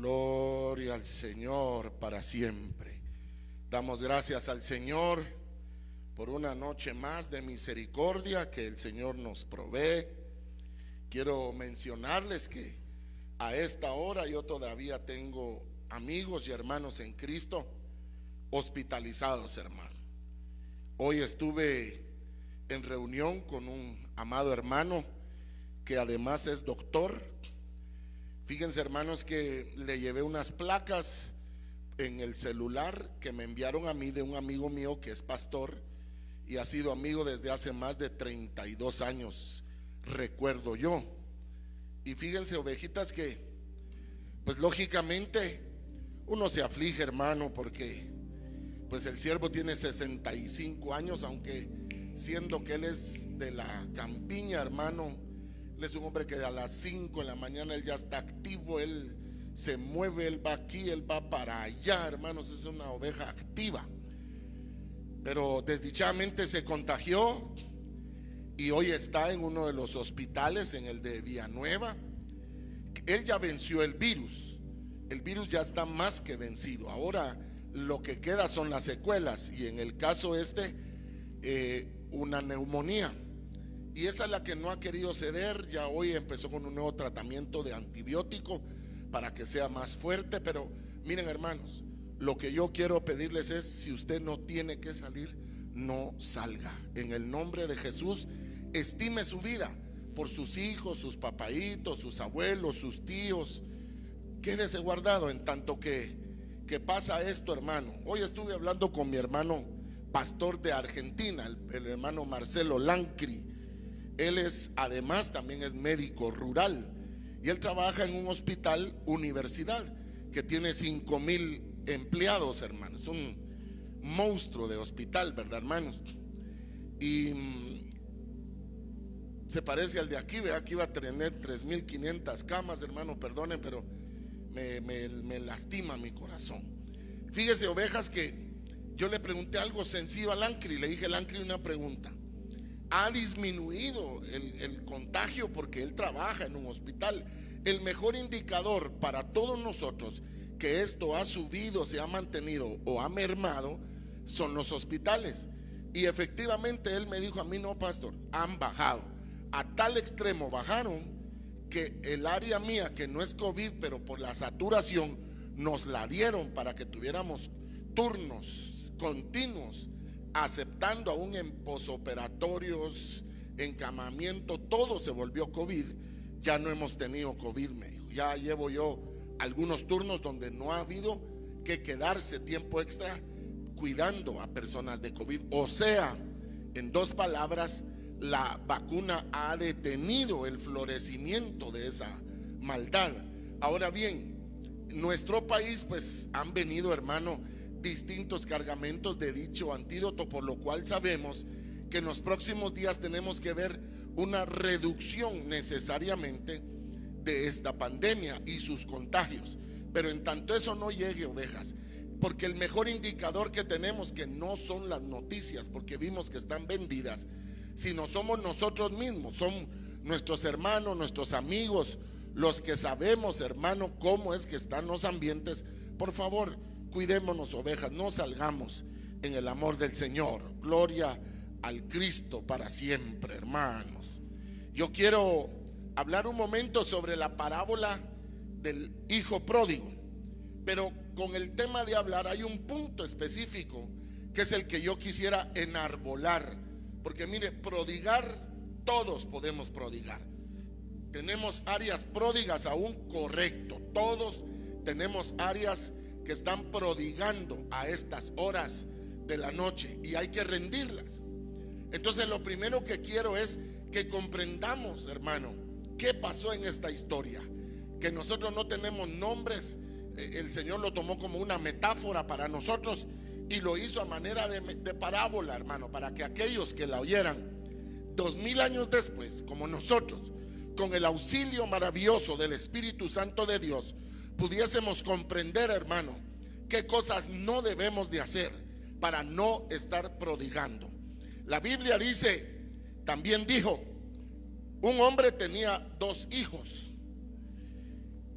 Gloria al Señor para siempre. Damos gracias al Señor por una noche más de misericordia que el Señor nos provee. Quiero mencionarles que a esta hora yo todavía tengo amigos y hermanos en Cristo hospitalizados, hermano. Hoy estuve en reunión con un amado hermano que además es doctor. Fíjense, hermanos, que le llevé unas placas en el celular que me enviaron a mí de un amigo mío que es pastor y ha sido amigo desde hace más de 32 años, recuerdo yo. Y fíjense, ovejitas, que pues lógicamente uno se aflige, hermano, porque pues el siervo tiene 65 años, aunque siendo que él es de la campiña, hermano. Él es un hombre que a las 5 de la mañana él ya está activo, él se mueve, él va aquí, él va para allá, hermanos, es una oveja activa. Pero desdichadamente se contagió y hoy está en uno de los hospitales, en el de Villanueva. Él ya venció el virus ya está más que vencido. Ahora lo que queda son las secuelas y en el caso una neumonía. Y esa es la que no ha querido ceder. Ya hoy empezó con un nuevo tratamiento de antibiótico para que sea más fuerte. Pero miren, hermanos, lo que yo quiero pedirles es: si usted no tiene que salir, no salga. En el nombre de Jesús, estime su vida por sus hijos, sus papaitos, sus abuelos, sus tíos. Quédese guardado en tanto que pasa esto, hermano. Hoy estuve hablando con mi hermano pastor de Argentina, el hermano Marcelo Lancri. Él además también es médico rural y él trabaja en un hospital universidad que tiene 5,000 empleados, hermanos. Es un monstruo de hospital, ¿verdad, hermanos? Y se parece al de aquí, ¿verdad? Aquí va a tener 3,500 camas, hermano, perdone, pero me lastima mi corazón. Fíjese, ovejas, que yo le pregunté algo sencillo a Lancri. Le dije: Lancri, una pregunta: ¿ha disminuido el contagio? Porque él trabaja en un hospital. El mejor indicador para todos nosotros que esto ha subido, se ha mantenido o ha mermado, son los hospitales. Y efectivamente él me dijo a mí: no, pastor, han bajado. A tal extremo bajaron que el área mía, que no es COVID, pero por la saturación nos la dieron para que tuviéramos turnos continuos, aceptando aún en posoperatorios, encamamiento, todo se volvió COVID. Ya no hemos tenido COVID, me dijo. Ya llevo yo algunos turnos donde no ha habido que quedarse tiempo extra cuidando a personas de COVID. O sea, en dos palabras, la vacuna ha detenido el florecimiento de esa maldad. Ahora bien, nuestro país pues han venido, hermano, distintos cargamentos de dicho antídoto, por lo cual sabemos que en los próximos días tenemos que ver una reducción necesariamente de esta pandemia y sus contagios. Pero en tanto eso no llegue, ovejas, porque el mejor indicador que tenemos, que no son las noticias, porque vimos que están vendidas, sino somos nosotros mismos, son nuestros hermanos, nuestros amigos, los que sabemos, hermano, cómo es que están los ambientes. Por favor, cuidémonos, ovejas, no salgamos en el amor del Señor. Gloria al Cristo para siempre, hermanos. Yo quiero hablar un momento sobre la parábola del hijo pródigo, pero con el tema de hablar hay un punto específico que es el que yo quisiera enarbolar, porque mire, prodigar, todos podemos prodigar. Tenemos áreas pródigas aún, correcto, todos tenemos áreas que están prodigando a estas horas de la noche y hay que rendirlas. Entonces lo primero que quiero es que comprendamos, hermano, qué pasó en esta historia, que nosotros no tenemos nombres. El Señor lo tomó como una metáfora para nosotros y lo hizo a manera de parábola, hermano, para que aquellos que la oyeran 2000 años después, como nosotros, con el auxilio maravilloso del Espíritu Santo de Dios, pudiésemos comprender, hermano, qué cosas no debemos de hacer para no estar prodigando. La Biblia dice, también dijo, un hombre tenía 2 hijos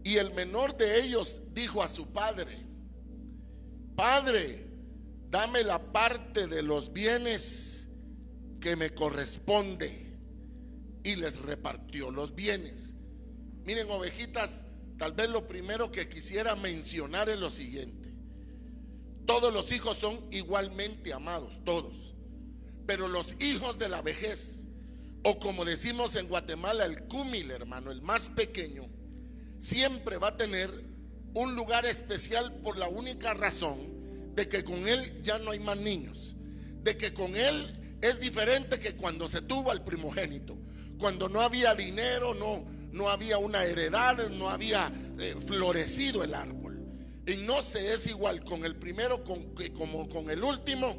Y el menor de ellos dijo a su padre: Padre, dame la parte de los bienes que me corresponde. Y les repartió los bienes. Miren, ovejitas, tal vez lo primero que quisiera mencionar es lo siguiente: todos los hijos son igualmente amados, todos. Pero los hijos de la vejez, o como decimos en Guatemala, el cúmil, hermano, el más pequeño, siempre va a tener un lugar especial por la única razón de que con él ya no hay más niños, de que con él es diferente que cuando se tuvo al primogénito, cuando no había dinero, no había una heredad, no había florecido el árbol. Y no se es igual con el primero como con el último.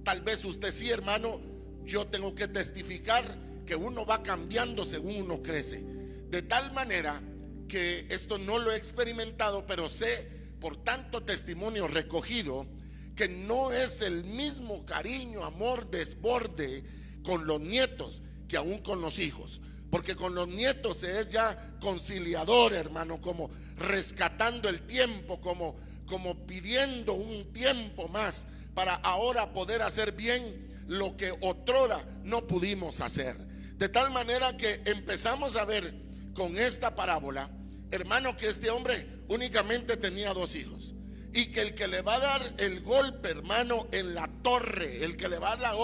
Tal vez usted sí, hermano. Yo tengo que testificar que uno va cambiando según uno crece, de tal manera que esto no lo he experimentado, pero sé por tanto testimonio recogido que no es el mismo cariño, amor, desborde con los nietos que aún con los hijos. Porque con los nietos se es ya conciliador, hermano, como rescatando el tiempo, como pidiendo un tiempo más para ahora poder hacer bien lo que otrora no pudimos hacer. De tal manera que empezamos a ver con esta parábola, hermano, que este hombre únicamente tenía 2 hijos. Y que el que le va a dar el golpe, hermano, en la torre, el que le va a dar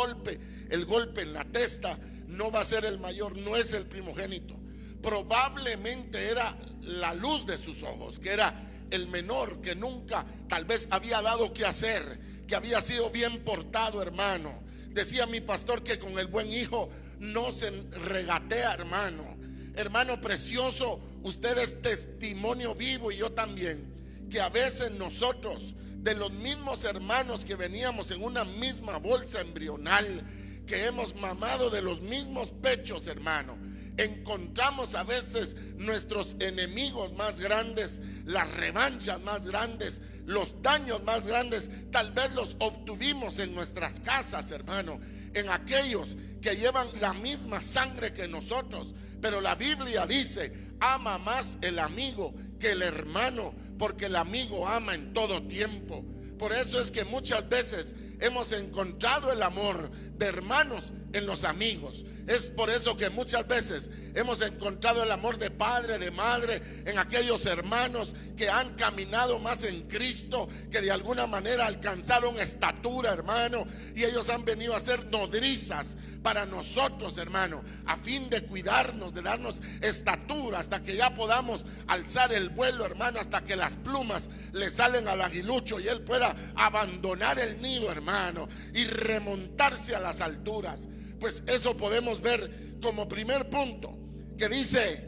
el golpe en la testa, no va a ser el mayor, no es el primogénito. Probablemente era la luz de sus ojos, que era el menor, que nunca tal vez había dado que hacer, que había sido bien portado, hermano. Decía mi pastor que con el buen hijo no se regatea, hermano. Hermano precioso, usted es testimonio vivo, y yo también, que a veces nosotros, de los mismos hermanos que veníamos en una misma bolsa embrional, que hemos mamado de los mismos pechos, hermano, encontramos a veces nuestros enemigos más grandes, las revanchas más grandes, los daños más grandes. Tal vez los obtuvimos en nuestras casas, hermano, en aquellos que llevan la misma sangre que nosotros. Pero la Biblia dice: ama más el amigo que el hermano, porque el amigo ama en todo tiempo. Por eso es que muchas veces hemos encontrado el amor de hermanos en los amigos. Es por eso que muchas veces hemos encontrado el amor de padre, de madre, en aquellos hermanos que han caminado más en Cristo, que de alguna manera alcanzaron estatura, hermano, y ellos han venido a ser nodrizas para nosotros, hermano, a fin de cuidarnos, de darnos estatura, hasta que ya podamos alzar el vuelo, hermano, hasta que las plumas le salen al aguilucho y él pueda abandonar el nido, hermano, y remontarse a las alturas. Pues eso podemos ver como primer punto, que dice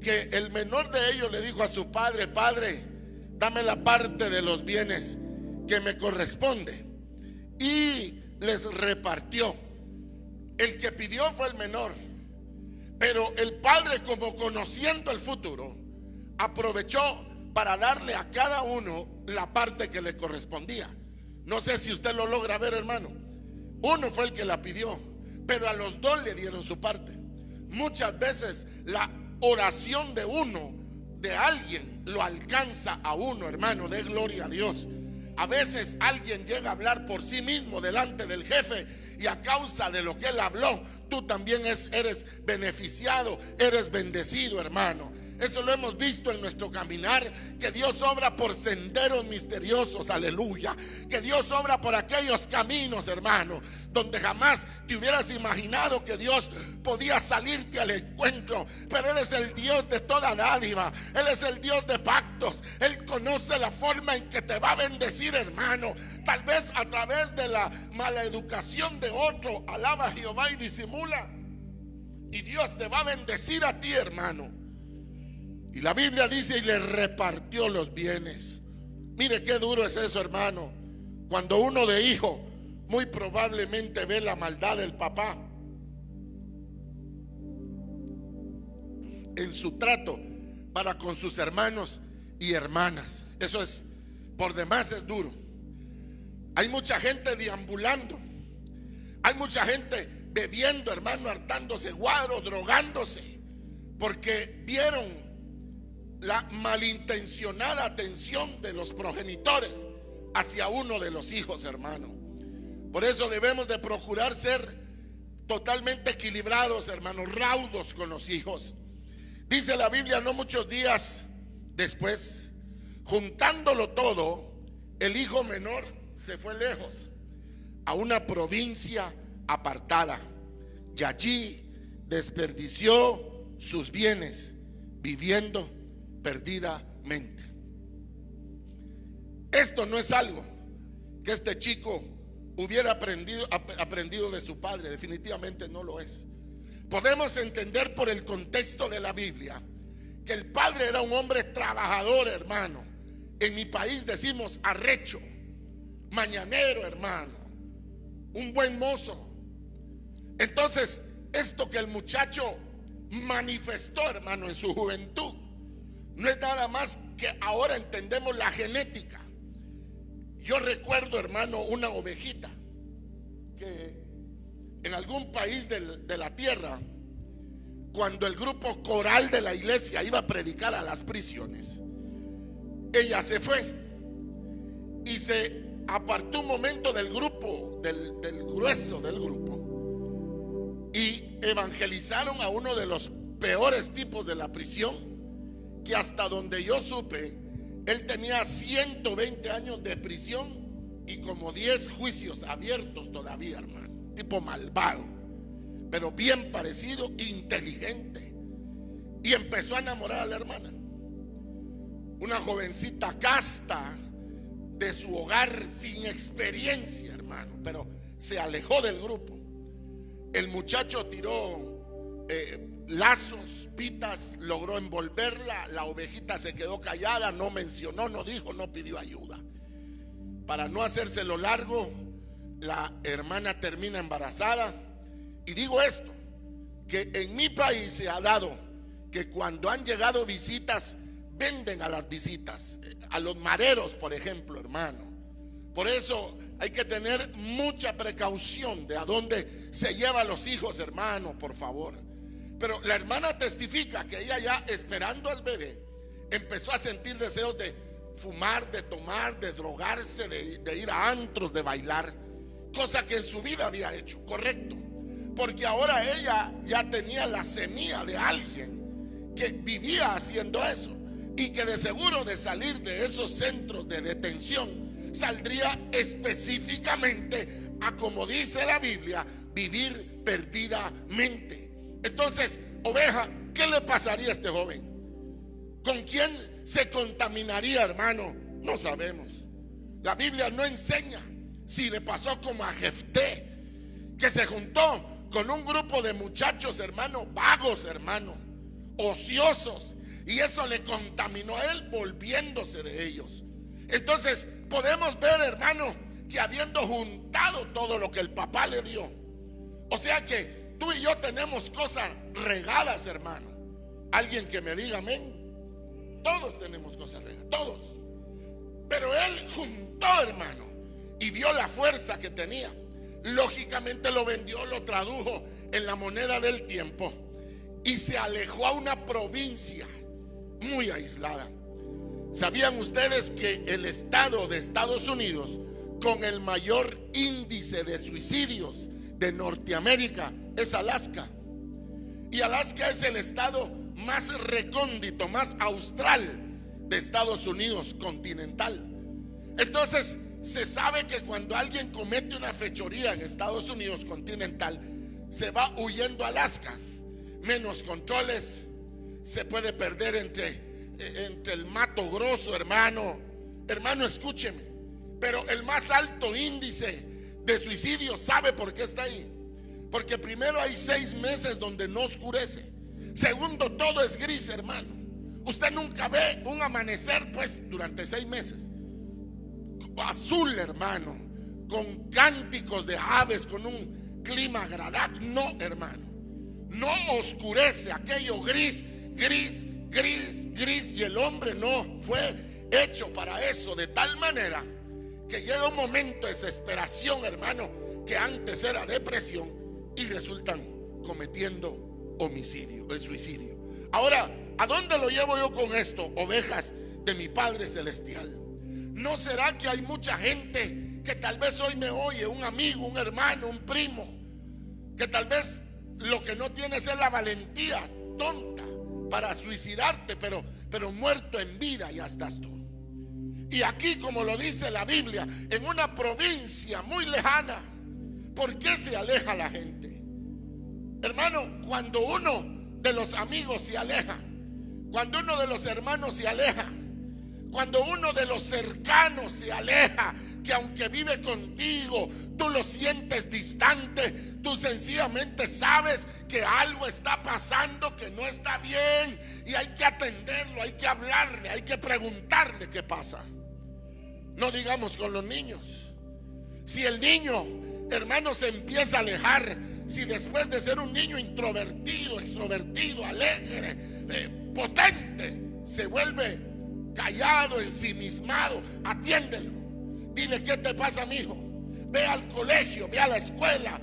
que el menor de ellos le dijo a su padre: Padre, dame la parte de los bienes que me corresponde. Y les repartió. El que pidió fue el menor, pero el padre, como conociendo el futuro, aprovechó para darle a cada uno la parte que le correspondía. No sé si usted lo logra ver, hermano. Uno fue el que la pidió, pero a los 2 le dieron su parte. Muchas veces la oración de uno, de alguien, lo alcanza a uno, hermano. De gloria a Dios. A veces alguien llega a hablar por sí mismo delante del jefe, y a causa de lo que él habló, tú también eres beneficiado, eres bendecido, hermano. Eso lo hemos visto en nuestro caminar, que Dios obra por senderos misteriosos, aleluya. Que Dios obra por aquellos caminos, hermano, donde jamás te hubieras imaginado que Dios podía salirte al encuentro. Pero Él es el Dios de toda dádiva, Él es el Dios de pactos. Él conoce la forma en que te va a bendecir, hermano. Tal vez a través de la mala educación de otro, alaba a Jehová y disimula, y Dios te va a bendecir a ti, hermano. Y la Biblia dice: y le repartió los bienes. Mire qué duro es eso, hermano. Cuando uno de hijo muy probablemente ve la maldad del papá en su trato para con sus hermanos y hermanas. Eso es, por demás es duro. Hay mucha gente deambulando, hay mucha gente bebiendo, hermano, hartándose guaro, drogándose, porque vieron la malintencionada atención de los progenitores hacia uno de los hijos, hermano. Por eso debemos de procurar ser totalmente equilibrados, hermanos, raudos con los hijos. Dice la Biblia, no muchos días después, juntándolo todo, el hijo menor se fue lejos, a una provincia apartada, y allí desperdició sus bienes, viviendo perdidamente. Esto no es algo que este chico hubiera aprendido de su padre, definitivamente no lo es. Podemos entender por el contexto de la Biblia que el padre era un hombre trabajador, hermano. En mi país decimos arrecho, mañanero, hermano, un buen mozo. Entonces, esto que el muchacho manifestó, hermano, en su juventud, no es nada más que ahora entendemos la genética. Yo recuerdo, hermano, una ovejita que en algún país de la tierra, cuando el grupo coral de la iglesia iba a predicar a las prisiones, ella se fue y se apartó un momento del grupo, del grueso del grupo, y evangelizaron a uno de los peores tipos de la prisión, que hasta donde yo supe, él tenía 120 años de prisión y como 10 juicios abiertos todavía, hermano. Tipo malvado, pero bien parecido, inteligente. Y empezó a enamorar a la hermana, una jovencita casta, de su hogar, sin experiencia, hermano, pero se alejó del grupo. El muchacho tiró lazos, pitas, logró envolverla. La ovejita se quedó callada, no mencionó, no dijo, no pidió ayuda. Para no hacérselo largo, la hermana termina embarazada. Y digo esto, que en mi país se ha dado que cuando han llegado visitas, venden a las visitas, a los mareros, por ejemplo, hermano. Por eso hay que tener mucha precaución de a dónde se lleva a los hijos, hermano, por favor. Pero la hermana testifica que ella, ya esperando al bebé, empezó a sentir deseos de fumar, de tomar, de drogarse, de ir a antros, de bailar, cosa que en su vida había hecho, correcto, porque ahora ella ya tenía la semilla de alguien que vivía haciendo eso, y que de seguro, de salir de esos centros de detención, saldría específicamente a, como dice la Biblia, vivir perdidamente. Entonces, oveja, ¿qué le pasaría a este joven? ¿Con quién se contaminaría, hermano? No sabemos. La Biblia no enseña si le pasó como a Jefté, que se juntó con un grupo de muchachos, hermano, vagos, hermano, ociosos, y eso le contaminó a él, volviéndose de ellos. Entonces podemos ver, hermano, que habiendo juntado todo lo que el papá le dio, o sea que tú y yo tenemos cosas regadas, hermano. Alguien que me diga amén. Todos tenemos cosas regadas, todos. Pero él juntó, hermano, y vio la fuerza que tenía. Lógicamente lo vendió, lo tradujo en la moneda del tiempo y se alejó a una provincia muy aislada. ¿Sabían ustedes que el estado de Estados Unidos con el mayor índice de suicidios de Norteamérica es Alaska? Y Alaska es el estado más recóndito, más austral de Estados Unidos continental. Entonces se sabe que cuando alguien comete una fechoría en Estados Unidos continental, se va huyendo a Alaska. Menos controles, se puede perder entre el mato grosso, hermano. Hermano, escúcheme, pero el más alto índice de suicidio, ¿sabe por qué está ahí? Porque primero hay 6 meses donde no oscurece. Segundo, todo es gris, hermano. Usted nunca ve un amanecer, pues, durante 6 meses azul, hermano, con cánticos de aves, con un clima agradable. No, hermano, no oscurece, aquello gris, gris, gris, gris. Y el hombre no fue hecho para eso, de tal manera que llega un momento de desesperación, hermano, que antes era depresión, y resultan cometiendo homicidio, suicidio. Ahora, ¿a dónde lo llevo yo con esto? Ovejas de mi Padre Celestial. ¿No será que hay mucha gente que tal vez hoy me oye, un amigo, un hermano, un primo, que tal vez lo que no tienes es la valentía tonta para suicidarte, pero muerto en vida ya estás tú? Y aquí, como lo dice la Biblia, en una provincia muy lejana, ¿por qué se aleja la gente? Hermano, cuando uno de los amigos se aleja, cuando uno de los hermanos se aleja, cuando uno de los cercanos se aleja, que aunque vive contigo, tú lo sientes distante, tú sencillamente sabes que algo está pasando que no está bien y hay que atenderlo, hay que hablarle, hay que preguntarle qué pasa. No digamos con los niños. Si el niño, hermano, se empieza a alejar, si después de ser un niño introvertido, extrovertido, alegre, potente, se vuelve callado, ensimismado, atiéndelo. Dile: ¿qué te pasa, mijo? Ve al colegio, ve a la escuela,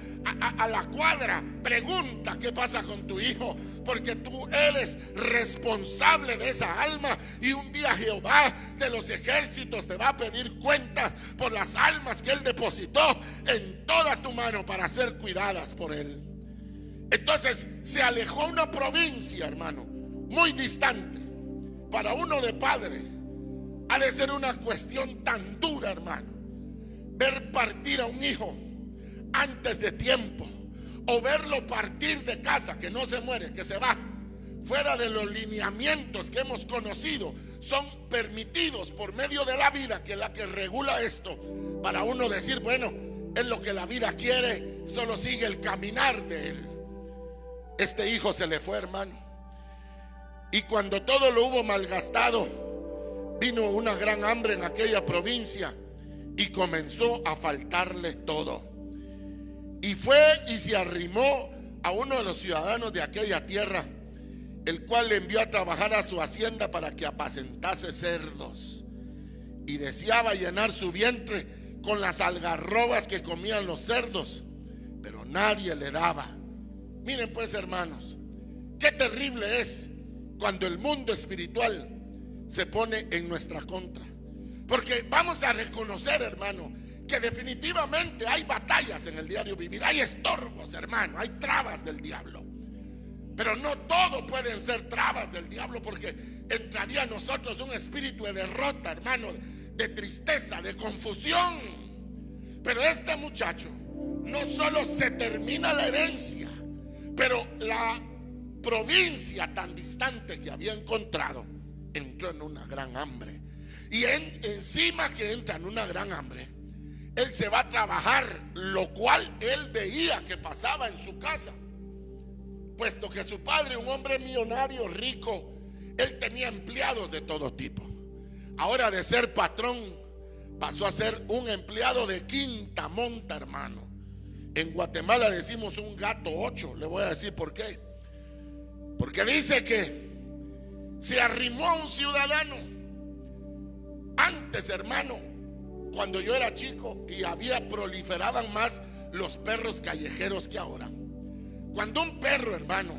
a la cuadra, pregunta qué pasa con tu hijo, porque tú eres responsable de esa alma, y un día Jehová de los ejércitos te va a pedir cuentas por las almas que Él depositó en toda tu mano para ser cuidadas por Él. Entonces se alejó una provincia, hermano, muy distante. Para uno de padre ha de ser una cuestión tan dura, hermano, ver partir a un hijo antes de tiempo, o verlo partir de casa, que no se muere, que se va fuera de los lineamientos que hemos conocido, son permitidos por medio de la vida, que es la que regula esto, para uno decir: bueno, es lo que la vida quiere, solo sigue el caminar de él. Este hijo se le fue, hermano, y cuando todo lo hubo malgastado, vino una gran hambre en aquella provincia y comenzó a faltarle todo. Y fue y se arrimó a uno de los ciudadanos de aquella tierra, el cual le envió a trabajar a su hacienda para que apacentase cerdos, y deseaba llenar su vientre con las algarrobas que comían los cerdos, pero nadie le daba. Miren pues, hermanos, qué terrible es cuando el mundo espiritual se pone en nuestra contra. Porque vamos a reconocer, hermano, que definitivamente hay batallas en el diario vivir, hay estorbos, hermano, hay trabas del diablo. Pero no todo pueden ser trabas del diablo, porque entraría en nosotros un espíritu de derrota, hermano, de tristeza, de confusión. Pero este muchacho, no solo se termina la herencia, pero la provincia tan distante que había encontrado, entró en una gran hambre. Y encima que entra en una gran hambre, él se va a trabajar, lo cual él veía que pasaba en su casa, puesto que su padre, un hombre millonario, rico, él tenía empleados de todo tipo. Ahora, de ser patrón, pasó a ser un empleado de quinta monta, hermano. En Guatemala decimos un gato 8. Le voy a decir por qué. Porque dice que se arrimó a un ciudadano. Antes, hermano, cuando yo era chico, y proliferaban más los perros callejeros que ahora. Cuando un perro, hermano,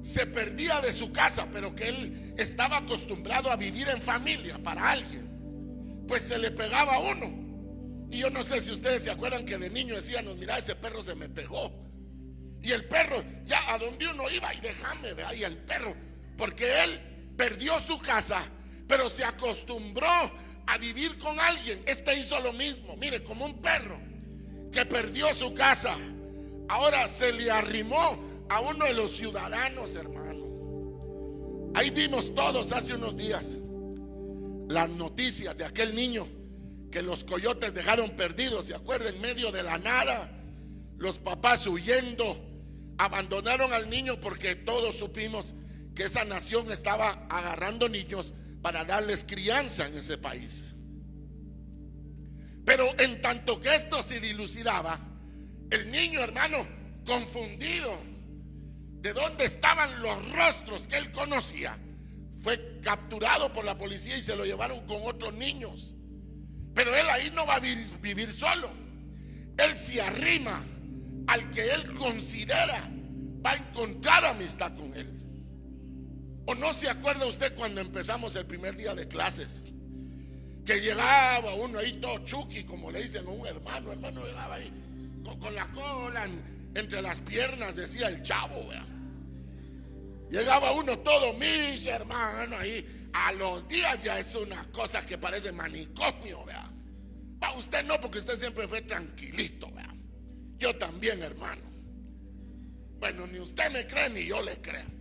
se perdía de su casa, pero que él estaba acostumbrado a vivir en familia para alguien, pues se le pegaba a uno. Y yo no sé si ustedes se acuerdan que de niño decíamos: mira, ese perro se me pegó. Y el perro, ya a donde uno iba, y déjame ver, y el perro, porque él perdió su casa, pero se acostumbró a vivir con alguien. Este hizo lo mismo, mire, como un perro que perdió su casa, ahora se le arrimó a uno de los ciudadanos, hermano. Ahí vimos todos hace unos días las noticias de aquel niño que los coyotes dejaron perdido, ¿se acuerdan? En medio de la nada, los papás huyendo, abandonaron al niño, porque todos supimos que esa nación estaba agarrando niños para darles crianza en ese país. Pero en tanto que esto se dilucidaba, el niño, hermano, confundido de dónde estaban los rostros que él conocía, fue capturado por la policía y se lo llevaron con otros niños. Pero él ahí no va a vivir solo. Él se arrima al que él considera va a encontrar amistad con él. ¿O no se acuerda usted cuando empezamos el primer día de clases? Que llegaba uno ahí todo chucky, como le dicen a un hermano llegaba ahí con la cola entre las piernas, decía el chavo, ¿verdad? Llegaba uno todo mis hermano ahí. A los días ya es una cosa que parece manicomio, ¿verdad? Usted no, porque usted siempre fue tranquilito, ¿verdad? Yo también, hermano. Bueno, ni usted me cree ni yo le creo.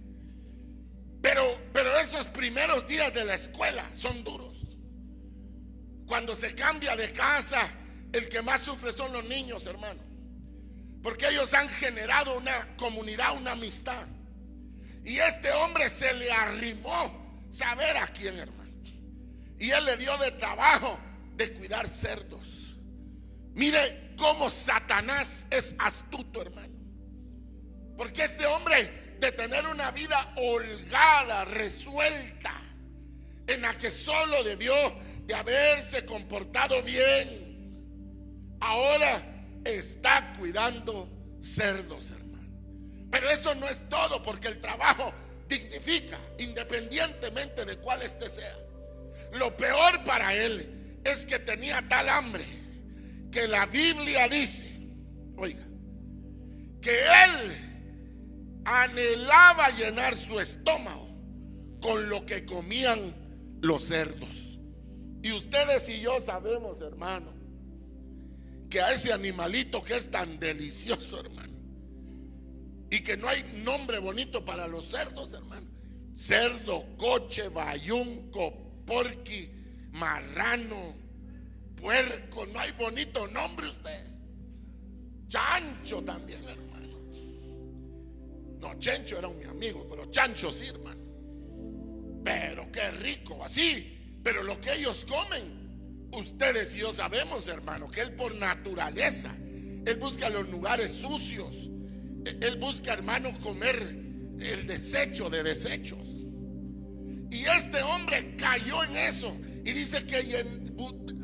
Pero esos primeros días de la escuela son duros. Cuando se cambia de casa, el que más sufre son los niños, hermano, porque ellos han generado una comunidad, una amistad. Y este hombre se le arrimó saber a quién, hermano, y él le dio de trabajo de cuidar cerdos. Mire cómo Satanás es astuto, hermano, porque este hombre, de tener una vida holgada, resuelta, en la que solo debió de haberse comportado bien, ahora está cuidando cerdos, hermano. Pero eso no es todo, porque el trabajo dignifica, independientemente de cuál este sea. Lo peor para él es que tenía tal hambre que la Biblia dice, oiga, que él anhelaba llenar su estómago con lo que comían los cerdos. Y ustedes y yo sabemos, hermano, que a ese animalito que es tan delicioso, hermano, y que no hay nombre bonito para los cerdos, hermano: cerdo, coche, bayunco, porqui, marrano, puerco. No hay bonito nombre usted. Chancho también, hermano. No, Chencho era mi amigo, pero chancho sí, hermano. Pero qué rico, así. Pero lo que ellos comen, ustedes y yo sabemos, hermano, que él por naturaleza, él busca los lugares sucios. Él busca, hermano, comer el desecho de desechos. Y este hombre cayó en eso. Y dice que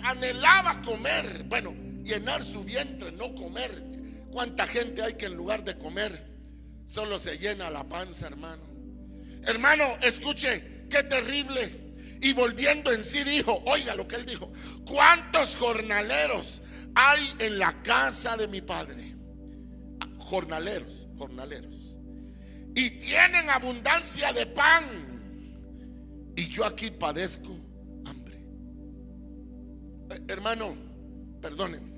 anhelaba comer, bueno, llenar su vientre, no comer. ¿Cuánta gente hay que en lugar de comer solo se llena la panza, hermano? Hermano, escuche, qué terrible. Y volviendo en sí dijo, oiga lo que él dijo: ¿cuántos jornaleros hay en la casa de mi padre? Jornaleros. Y tienen abundancia de pan, y yo aquí padezco hambre. Hermano, perdónenme.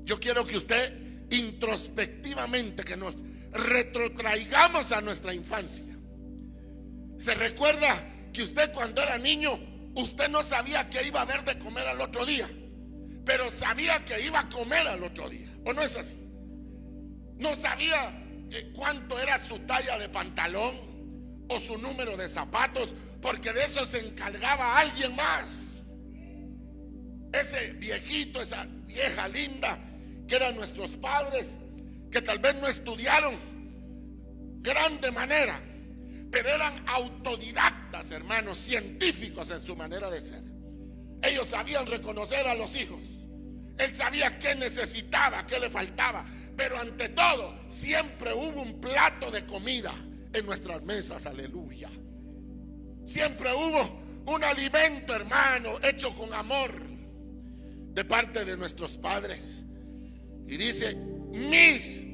Yo quiero que usted introspectivamente, que nos retrotraigamos a nuestra infancia. ¿Se recuerda que usted cuando era niño, usted no sabía que iba a haber de comer al otro día, pero sabía que iba a comer al otro día? ¿O no es así? No sabía cuánto era su talla de pantalón o su número de zapatos, porque de eso se encargaba alguien más. Ese viejito, esa vieja linda, que eran nuestros padres, que tal vez no estudiaron grande manera, pero eran autodidactas, hermanos, científicos en su manera de ser. Ellos sabían reconocer a los hijos. Él sabía qué necesitaba, qué le faltaba. Pero ante todo, siempre hubo un plato de comida en nuestras mesas, aleluya. Siempre hubo un alimento, hermano, hecho con amor de parte de nuestros padres. Y dice, mis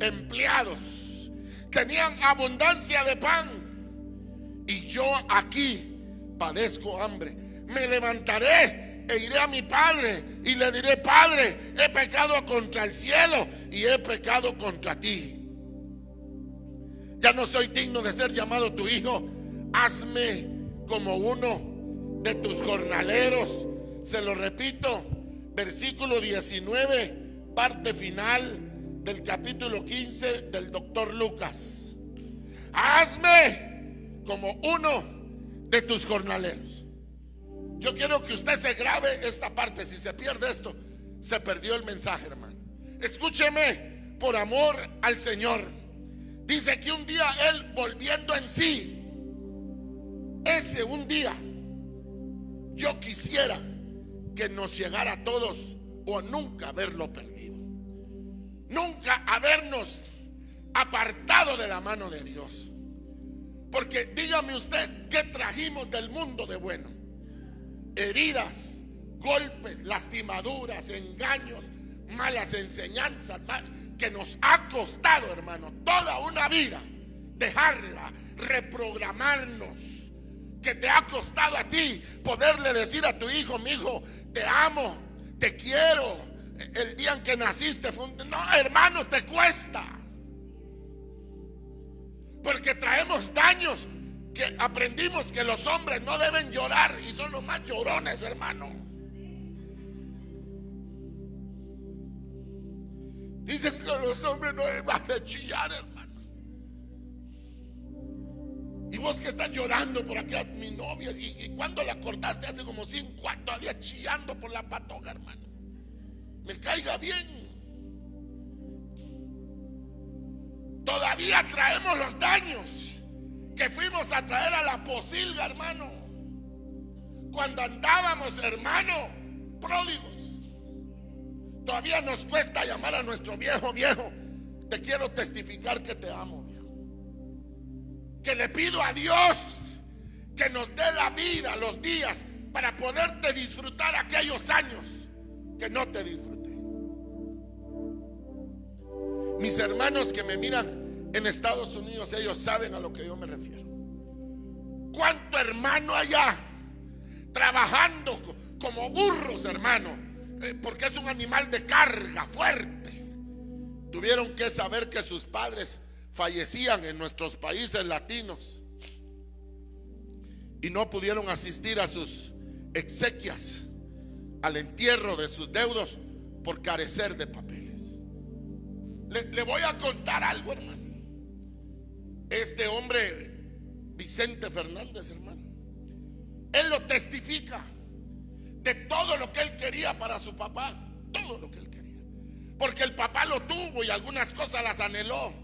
empleados tenían abundancia de pan, y yo aquí padezco hambre. Me levantaré e iré a mi padre y le diré: Padre, he pecado contra el cielo y he pecado contra ti. Ya no soy digno de ser llamado tu hijo. Hazme como uno de tus jornaleros. Se lo repito, versículo 19, parte final del capítulo 15 del doctor Lucas. Hazme como uno de tus jornaleros. Yo quiero que usted se grabe esta parte. Si se pierde esto, se perdió el mensaje, hermano. Escúcheme, por amor al Señor. Dice que un día él, volviendo en sí, ese un día, yo quisiera que nos llegara a todos, o nunca haberlo perdido, nunca habernos apartado de la mano de Dios. Porque dígame usted, ¿qué trajimos del mundo de bueno? Heridas, golpes, lastimaduras, engaños, malas enseñanzas, que nos ha costado, hermano, toda una vida dejarla, reprogramarnos. Que te ha costado a ti poderle decir a tu hijo: mi hijo, te amo, te quiero. El día en que naciste fue no, hermano, te cuesta. Porque traemos daños que aprendimos que los hombres no deben llorar y son los más llorones, hermano. Dicen que los hombres no deben de chillar, hermano. Y vos que estás llorando por aquí a mi novia, y cuando la cortaste hace como 5 años, todavía chillando por la patoja, hermano. Me caiga bien. Todavía traemos los daños que fuimos a traer a la posilga, hermano, cuando andábamos, hermano, pródigos. Todavía nos cuesta llamar a nuestro viejo: viejo, te quiero testificar que te amo, viejo. Que le pido a Dios que nos dé la vida, los días, para poderte disfrutar aquellos años que no te disfruté. Mis hermanos que me miran en Estados Unidos, ellos saben a lo que yo me refiero. ¿Cuánto hermano allá trabajando como burros, hermano? Porque es un animal de carga fuerte. Tuvieron que saber que sus padres fallecían en nuestros países latinos y no pudieron asistir a sus exequias, al entierro de sus deudos, por carecer de papeles. Le voy a contar algo, hermano. Este hombre, Vicente Fernández, hermano, él lo testifica de todo lo que él quería para su papá. Todo lo que él quería, porque el papá lo tuvo y algunas cosas las anheló.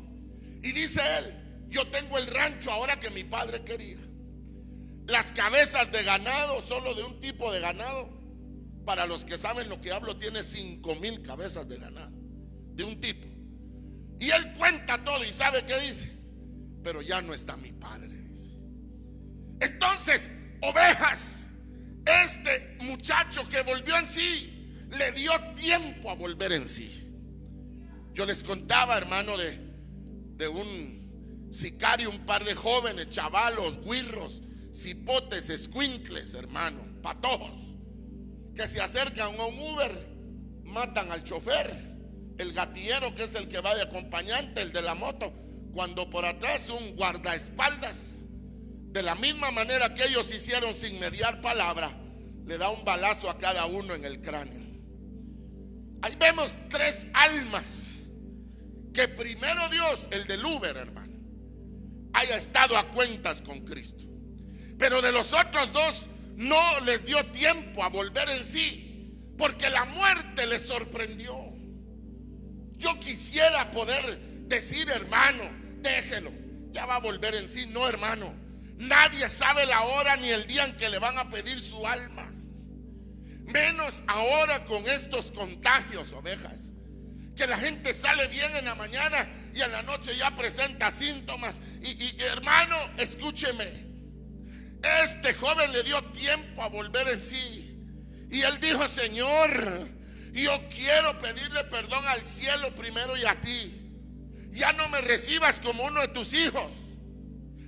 Y dice él: yo tengo el rancho ahora que mi padre quería. Las cabezas de ganado, solo de un tipo de ganado, para los que saben lo que hablo, tiene 5,000 cabezas de ganado, de un tipo. Y él cuenta todo y sabe qué dice: pero ya no está mi padre, dice. Entonces, ovejas, este muchacho que volvió en sí, le dio tiempo a volver en sí. Yo les contaba, hermano, de un sicario, un par de jóvenes, chavalos, guirros, cipotes, escuincles, hermano, patojos, que se acercan a un Uber, matan al chofer, el gatillero, que es el que va de acompañante, el de la moto, cuando por atrás un guardaespaldas, de la misma manera que ellos hicieron sin mediar palabra, le da un balazo a cada uno en el cráneo. Ahí vemos 3 almas que primero Dios, el del Uber, hermano, haya estado a cuentas con Cristo, pero de los otros 2 no les dio tiempo a volver en sí, porque la muerte les sorprendió. Yo quisiera poder decir: hermano, déjelo, ya va a volver en sí. No, hermano, nadie sabe la hora ni el día en que le van a pedir su alma, menos ahora con estos contagios, ovejas, que la gente sale bien en la mañana y en la noche ya presenta síntomas. Y hermano, escúcheme, este joven le dio tiempo a volver en sí, y él dijo: Señor, yo quiero pedirle perdón al cielo primero y a ti. Ya no me recibas como uno de tus hijos,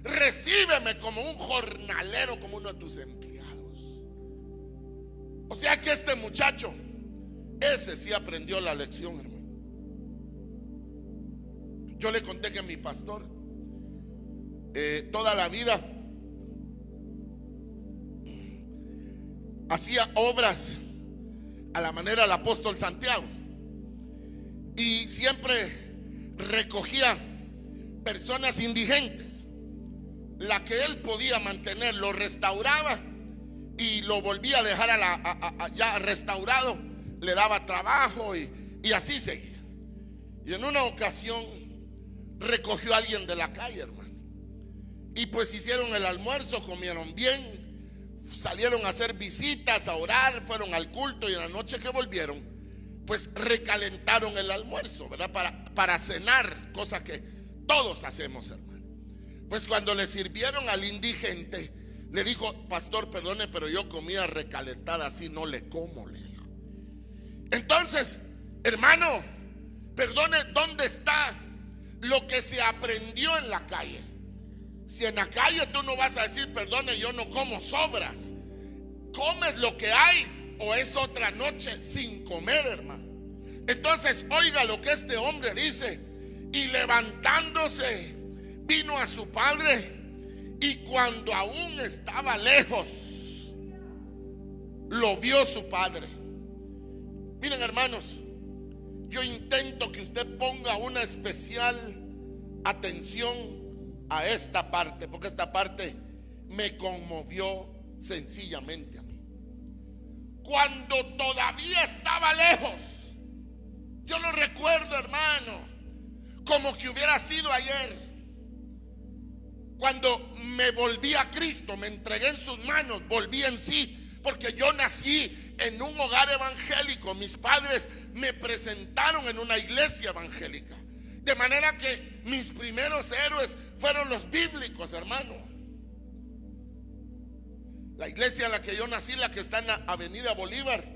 recíbeme como un jornalero, como uno de tus empleados. O sea que este muchacho, ese sí aprendió la lección, hermano. Yo le conté que mi pastor toda la vida hacía obras a la manera del apóstol Santiago, y siempre recogía personas indigentes. La que él podía mantener, lo restauraba y lo volvía a dejar ya restaurado, le daba trabajo y así seguía. Y en una ocasión recogió a alguien de la calle, hermano, y pues hicieron el almuerzo, comieron bien, salieron a hacer visitas, a orar, fueron al culto, y en la noche que volvieron, pues recalentaron el almuerzo, ¿verdad? Para cenar, cosa que todos hacemos, hermano. Pues cuando le sirvieron al indigente, le dijo: pastor, perdone, pero yo comía recalentada, así no le como, le dijo. Entonces, hermano, perdone, ¿dónde está lo que se aprendió en la calle? Si en la calle tú no vas a decir: perdone, yo no como sobras. ¿Comes lo que hay o es otra noche sin comer, hermano? Entonces, oiga lo que este hombre dice: y levantándose, vino a su padre, y cuando aún estaba lejos, lo vio su padre. Miren, hermanos, yo intento que usted ponga una especial atención a esta parte, porque esta parte me conmovió sencillamente a mí. Cuando todavía estaba lejos, yo lo recuerdo, hermano, como que hubiera sido ayer. Cuando me volví a Cristo, me entregué en sus manos, volví en sí. Porque yo nací en un hogar evangélico. Mis padres me presentaron en una iglesia evangélica. De manera que mis primeros héroes fueron los bíblicos, hermano. La iglesia en la que yo nací, la que está en la Avenida Bolívar,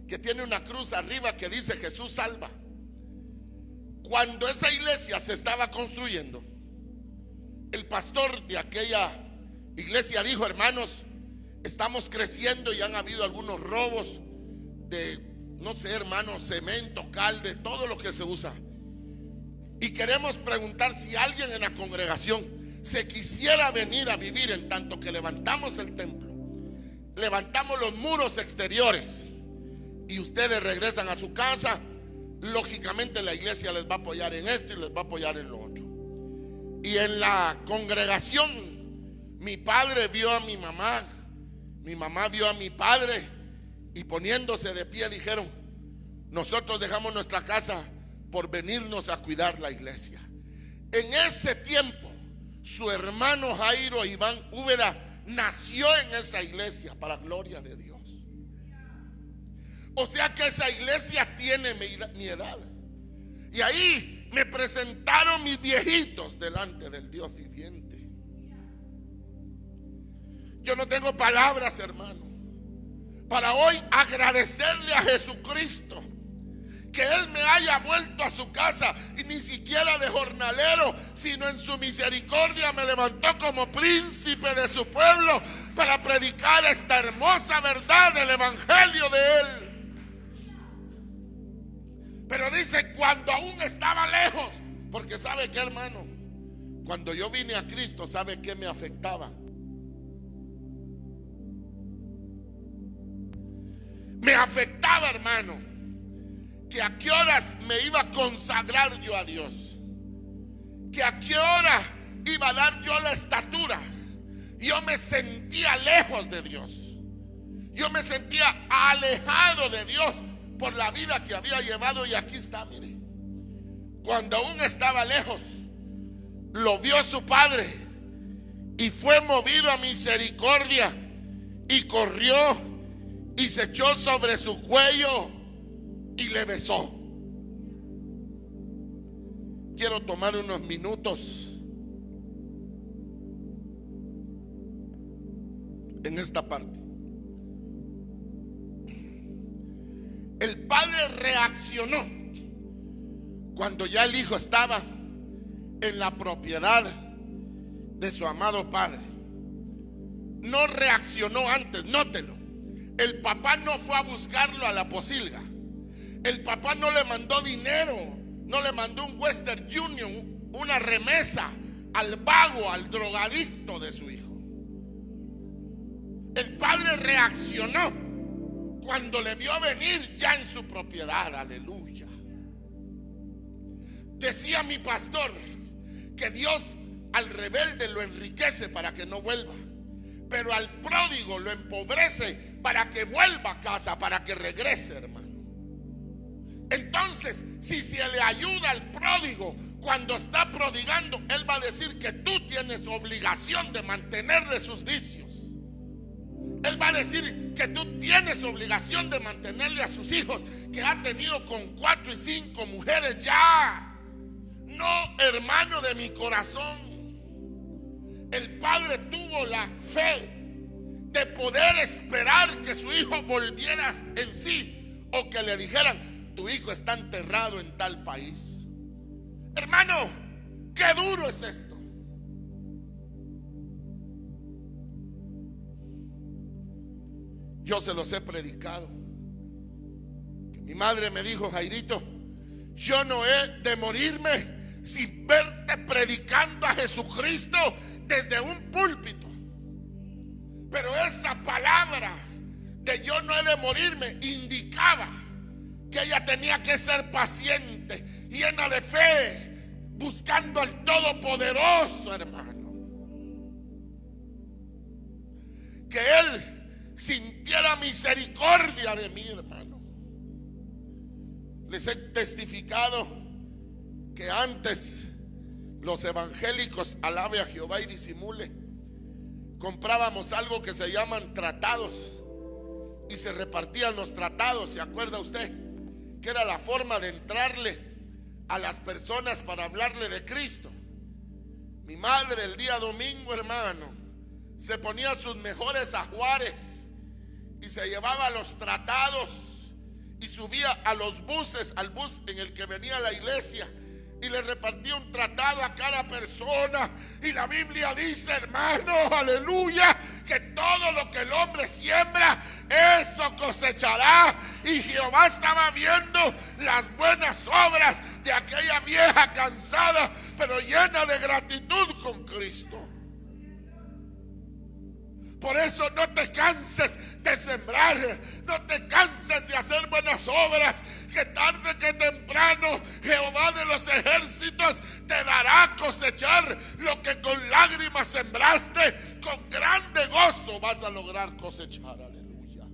que tiene una cruz arriba que dice: Jesús salva. Cuando esa iglesia se estaba construyendo, el pastor de aquella iglesia dijo: hermanos, estamos creciendo y han habido algunos robos de, no sé, hermanos, cemento, cal, de todo lo que se usa. Y queremos preguntar si alguien en la congregación se quisiera venir a vivir, en tanto que levantamos el templo, levantamos los muros exteriores y ustedes regresan a su casa. Lógicamente la iglesia les va a apoyar en esto y les va a apoyar en lo otro. Y en la congregación, mi padre vio a mi mamá, mi mamá vio a mi padre, y poniéndose de pie dijeron: nosotros dejamos nuestra casa por venirnos a cuidar la iglesia. En ese tiempo, su hermano Jairo Iván Úbeda nació en esa iglesia, para gloria de Dios. O sea que esa iglesia tiene mi edad. Y ahí me presentaron mis viejitos delante del Dios viviente. Yo no tengo palabras, hermano, para hoy agradecerle a Jesucristo que Él me haya vuelto a su casa, y ni siquiera de jornalero, sino en su misericordia me levantó como príncipe de su pueblo para predicar esta hermosa verdad del evangelio de Él. Pero dice: cuando aún estaba lejos, porque ¿sabe qué, hermano? Cuando yo vine a Cristo, ¿sabe qué me afectaba? Me afectaba, hermano, que a qué horas me iba a consagrar yo a Dios, que a qué hora iba a dar yo la estatura. Yo me sentía lejos de Dios, yo me sentía alejado de Dios por la vida que había llevado. Y aquí está, mire, cuando aún estaba lejos, lo vio su padre y fue movido a misericordia, y corrió y se echó sobre su cuello y le besó. Quiero tomar unos minutos en esta parte. El padre reaccionó cuando ya el hijo estaba en la propiedad de su amado padre. No reaccionó antes, nótelo. El papá no fue a buscarlo a la posilga. El papá no le mandó dinero, no le mandó un Western Union, una remesa al vago, al drogadicto de su hijo. El padre reaccionó cuando le vio venir ya en su propiedad. Aleluya. Decía mi pastor que Dios al rebelde lo enriquece para que no vuelva, pero al pródigo lo empobrece para que vuelva a casa, para que regrese, hermano. Entonces, si se le ayuda al pródigo cuando está prodigando, él va a decir que tú tienes obligación de mantenerle sus vicios. Él va a decir que tú tienes obligación de mantenerle a sus hijos, que ha tenido con 4 y 5 mujeres ya. No, hermano de mi corazón. el padre tuvo la fe de poder esperar que su hijo volviera en sí, o que le dijeran: tu hijo está enterrado en tal país. Hermano, qué duro es esto. Yo se los he predicado. Mi madre me dijo: Jairito, yo no he de morirme sin verte predicando a Jesucristo desde un púlpito. Pero esa palabra de yo no he de morirme indicaba que ella tenía que ser paciente, llena de fe, buscando al Todopoderoso, hermano. Que Él sintiera misericordia de mí, hermano. Les he testificado que antes los evangélicos, alabe a Jehová y disimule, comprábamos algo que se llaman tratados y se repartían los tratados. ¿Se acuerda usted? Que era la forma de entrarle a las personas para hablarle de Cristo. Mi madre el día domingo, hermano, se ponía sus mejores ajuares y se llevaba los tratados y subía a los buses, al bus en el que venía la iglesia, y le repartía un tratado a cada persona. Y la Biblia dice, hermano, aleluya, que todo lo que el hombre siembra, eso cosechará. Y Jehová estaba viendo las buenas obras de aquella vieja cansada, pero llena de gratitud con Cristo. Por eso no te canses de sembrar, no te canses de hacer buenas obras, que tarde que temprano Jehová de los ejércitos te dará a cosechar lo que con lágrimas sembraste. Con grande gozo vas a lograr cosechar, aleluya.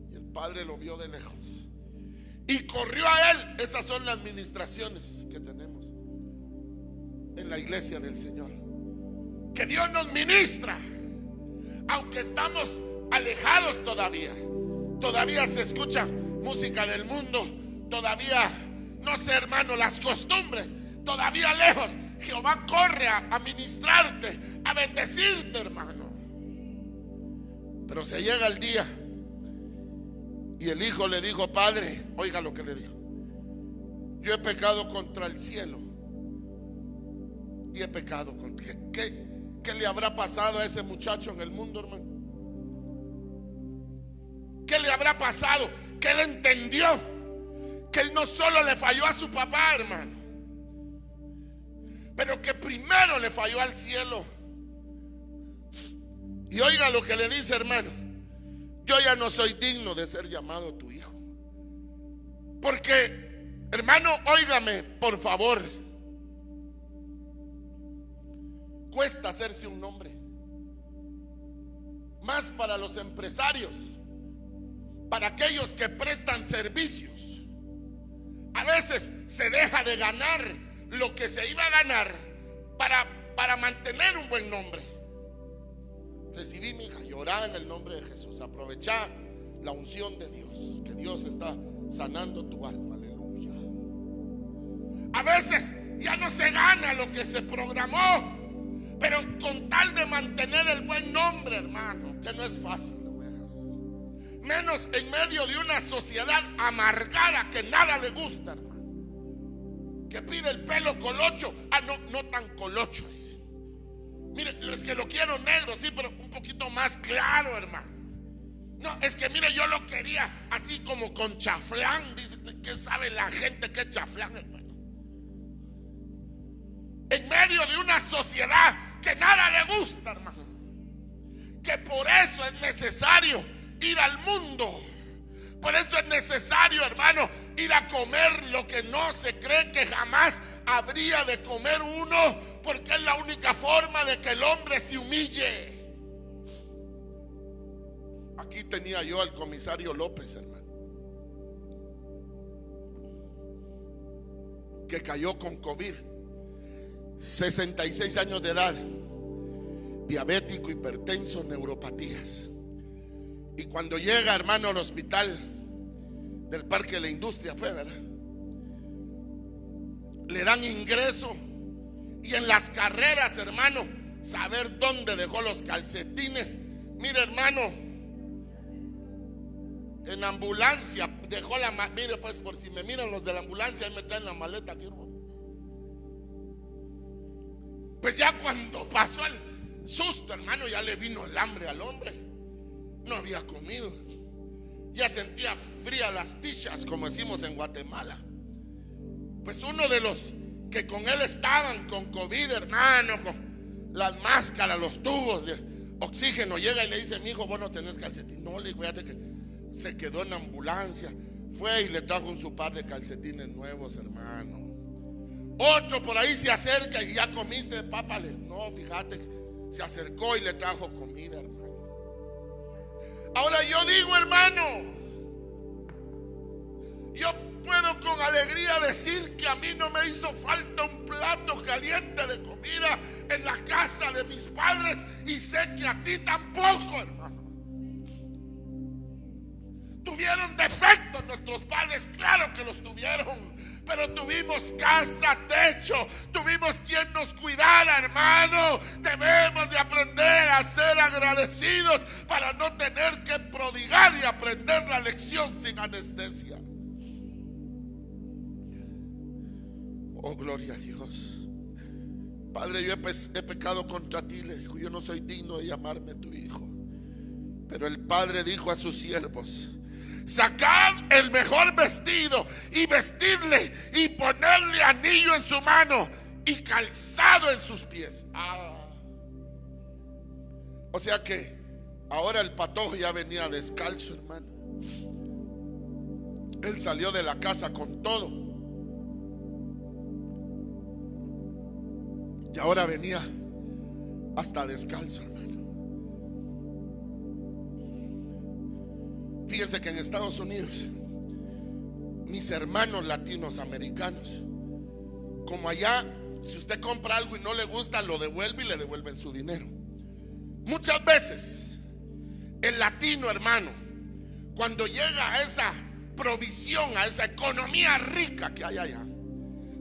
Y el padre lo vio de lejos y corrió a él. Esas son las ministraciones que tenemos en la iglesia del Señor, que Dios nos ministra, aunque estamos alejados todavía se escucha música del mundo, todavía no sé, hermano, las costumbres, todavía lejos. Jehová corre a ministrarte, a bendecirte, hermano. Pero se llega el día y el hijo le dijo: padre, oiga lo que le dijo: yo he pecado contra el cielo y he pecado con... ¿Qué le habrá pasado a ese muchacho en el mundo, hermano? ¿Qué le habrá pasado? Que él entendió que él no solo le falló a su papá, hermano, pero que primero le falló al cielo. Y oiga lo que le dice, hermano: yo ya no soy digno de ser llamado tu hijo. Porque, hermano, óigame, por favor, cuesta hacerse un nombre, más para los empresarios, para aquellos que prestan servicios. A veces se deja de ganar lo que se iba a ganar para mantener un buen nombre. Recibí, mi hija, llorá en el nombre de Jesús. Aprovechá la unción de Dios, que Dios está sanando tu alma, aleluya. A veces ya no se gana lo que se programó, pero con tal de mantener el buen nombre, hermano, que no es fácil, menos en medio de una sociedad amargada que nada le gusta, hermano, que pide el pelo colocho. No tan colocho, dice. Mire, es que lo quiero negro, sí, pero un poquito más claro, hermano. No, es que mire, yo lo quería así como con chaflán. Dice, ¿qué sabe la gente que es chaflán, hermano? En medio de una sociedad que nada le gusta, hermano, que por eso es necesario ir al mundo. Por eso es necesario, hermano, ir a comer lo que no se cree que jamás habría de comer uno, porque es la única forma de que el hombre se humille. Aquí tenía yo al comisario López, hermano, que cayó con COVID, 66 años de edad, diabético, hipertenso, neuropatías. Y cuando llega, hermano, al hospital del Parque de la Industria, fue, ¿verdad? le dan ingreso. Y en las carreras, hermano, saber dónde dejó los calcetines. Mire, hermano, en ambulancia dejó mire, pues, por si me miran los de la ambulancia, ahí me traen la maleta aquí, hermano. Pues ya cuando pasó el susto, hermano, ya le vino el hambre al hombre. No había comido, ya sentía fría las pichas, como decimos en Guatemala. Pues uno de los que con él estaban con COVID, hermano, con las máscaras, los tubos de oxígeno, llega y le dice: mi hijo, vos no tenés calcetín. No, le digo, fíjate que se quedó en ambulancia. Fue y le trajo su par de calcetines nuevos, hermano. Otro por ahí se acerca: y ya comiste, papá. No, fíjate, se acercó y le trajo comida, hermano. Ahora yo digo, hermano, yo puedo con alegría decir que a mí no me hizo falta un plato caliente de comida en la casa de mis padres, y sé que a ti tampoco, hermano. ¿Tuvieron defectos nuestros padres? Claro que los tuvieron, pero tuvimos casa, techo, tuvimos quien nos cuidara, hermano. Debemos de aprender a ser agradecidos para no tener que prodigar y aprender la lección sin anestesia. Oh, gloria a Dios. Padre, yo he pecado contra ti, le dijo. Yo no soy digno de llamarme tu hijo. Pero el padre dijo a sus siervos: sacad el mejor vestido y vestidle, y ponerle anillo en su mano y calzado en sus pies. O sea que ahora el patojo ya venía descalzo, hermano. Él salió de la casa con todo, y ahora venía hasta descalzo, hermano. Fíjense que en Estados Unidos, mis hermanos latinos americanos, como allá, si usted compra algo y no le gusta, lo devuelve y le devuelven su dinero. Muchas veces el latino, hermano, cuando llega a esa provisión, a esa economía rica que hay allá,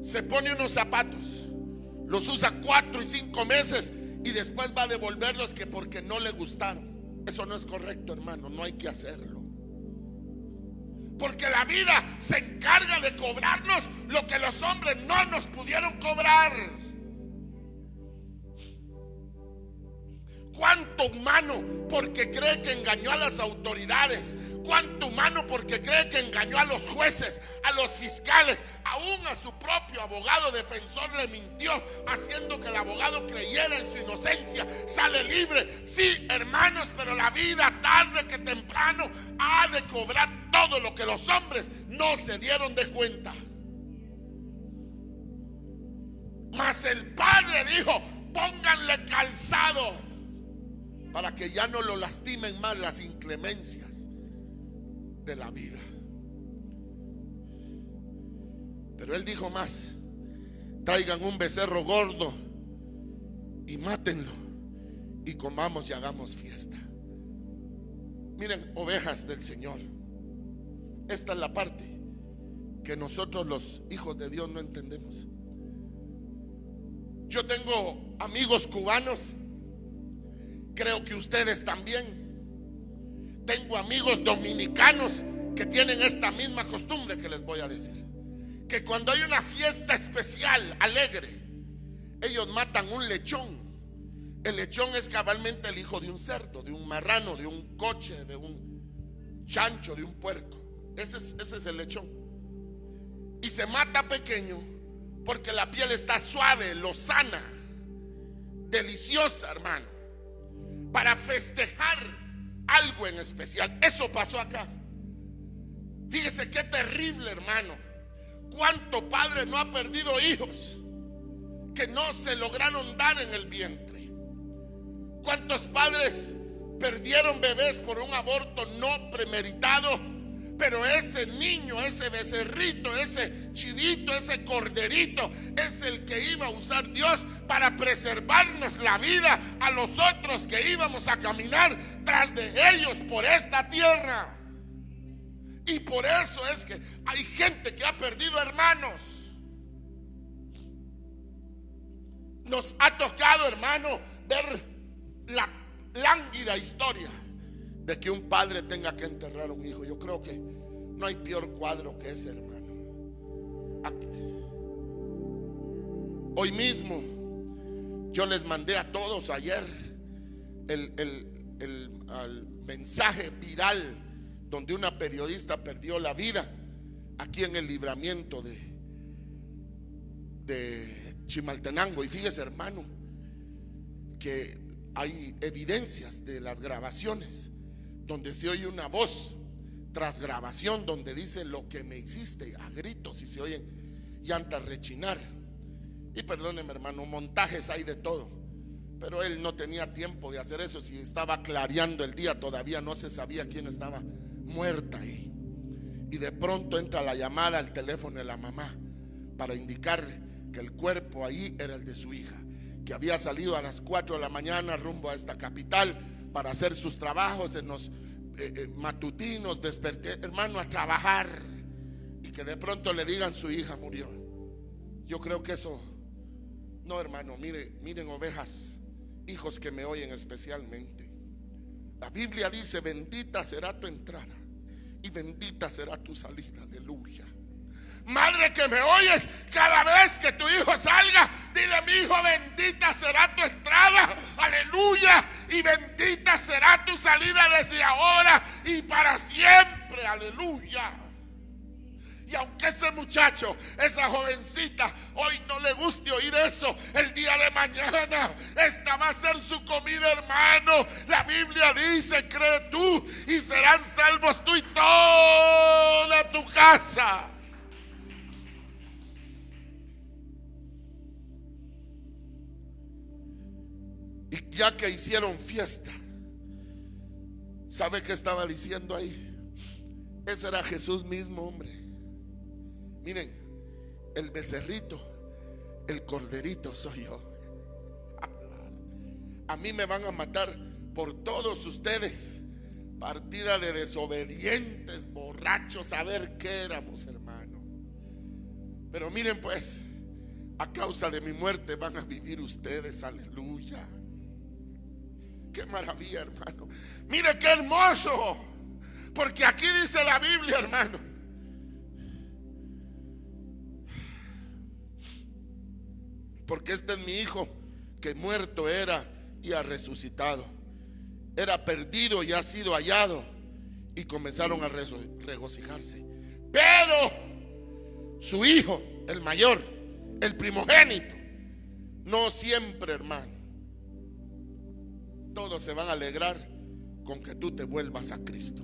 se pone unos zapatos, los usa 4 y 5 meses y después va a devolverlos que porque no le gustaron. Eso no es correcto, hermano, no hay que hacerlo. Porque la vida se encarga de cobrarnos lo que los hombres no nos pudieron cobrar. ¿Cuánto humano porque cree que engañó a las autoridades? ¿Cuánto humano porque cree que engañó a los jueces, a los fiscales, aún a su propio abogado defensor le mintió, haciendo que el abogado creyera en su inocencia? Sale libre. Sí, hermanos, pero la vida tarde que temprano ha de cobrar todo lo que los hombres no se dieron de cuenta. Mas el padre dijo: pónganle calzado, para que ya no lo lastimen más las inclemencias de la vida. Pero él dijo más: traigan un becerro gordo y mátenlo, y comamos y hagamos fiesta. Miren, ovejas del Señor, esta es la parte que nosotros los hijos de Dios no entendemos. Yo tengo amigos cubanos, creo que ustedes también. Tengo amigos dominicanos que tienen esta misma costumbre que les voy a decir: que cuando hay una fiesta especial, alegre, ellos matan un lechón. El lechón es cabalmente el hijo de un cerdo, de un marrano, de un coche, de un chancho, de un puerco. Ese es el lechón. Y se mata pequeño porque la piel está suave, lozana, deliciosa, hermano, para festejar algo en especial. Eso pasó acá. Fíjese qué terrible, hermano. Cuánto padre no ha perdido hijos que no se lograron dar en el vientre. Cuántos padres perdieron bebés por un aborto no premeditado. Pero ese niño, ese becerrito, ese chivito, ese corderito es el que iba a usar Dios para preservarnos la vida a los otros que íbamos a caminar tras de ellos por esta tierra. Y por eso es que hay gente que ha perdido hermanos Nos ha tocado, hermano, ver la lánguida historia de que un padre tenga que enterrar a un hijo. Yo creo que no hay peor cuadro que ese, hermano. Hoy mismo yo les mandé a todos ayer el mensaje viral donde una periodista perdió la vida aquí en el libramiento de Chimaltenango. Y fíjese, hermano, que hay evidencias de las grabaciones donde se oye una voz tras grabación donde dice: lo que me hiciste, a gritos, y se oyen llantas rechinar. Y perdóneme, hermano, montajes hay de todo, pero él no tenía tiempo de hacer eso. Si estaba clareando el día, todavía no se sabía quién estaba muerta ahí. Y de pronto entra la llamada al teléfono de la mamá para indicar que el cuerpo ahí era el de su hija, que había salido a las 4 de la mañana rumbo a esta capital para hacer sus trabajos en los matutinos. Desperté, hermano, a trabajar, y que de pronto le digan: su hija murió. Yo creo que eso, no, hermano, miren ovejas, hijos que me oyen especialmente. La Biblia dice: bendita será tu entrada y bendita será tu salida. Aleluya. Madre que me oyes, cada vez que tu hijo salga, dile: mi hijo, bendita será tu entrada, aleluya, y bendita será tu salida desde ahora y para siempre, aleluya. Y aunque ese muchacho, esa jovencita, hoy no le guste oír eso, el día de mañana esta va a ser su comida, hermano. La Biblia dice: cree tú y serán salvos tú y toda tu casa. Y ya que hicieron fiesta, ¿sabe qué estaba diciendo ahí? Ese era Jesús mismo, hombre. Miren, el becerrito, el corderito soy yo. A mí me van a matar por todos ustedes. Partida de desobedientes, borrachos, a ver qué éramos, hermano. Pero miren, pues, a causa de mi muerte van a vivir ustedes, aleluya. Qué maravilla, hermano. Mire qué hermoso, porque aquí dice la Biblia, hermano, porque este es mi hijo, que muerto era y ha resucitado, era perdido y ha sido hallado. Y comenzaron a regocijarse. Pero su hijo, el mayor, el primogénito, no siempre, hermano. Todos se van a alegrar con que tú te vuelvas a Cristo.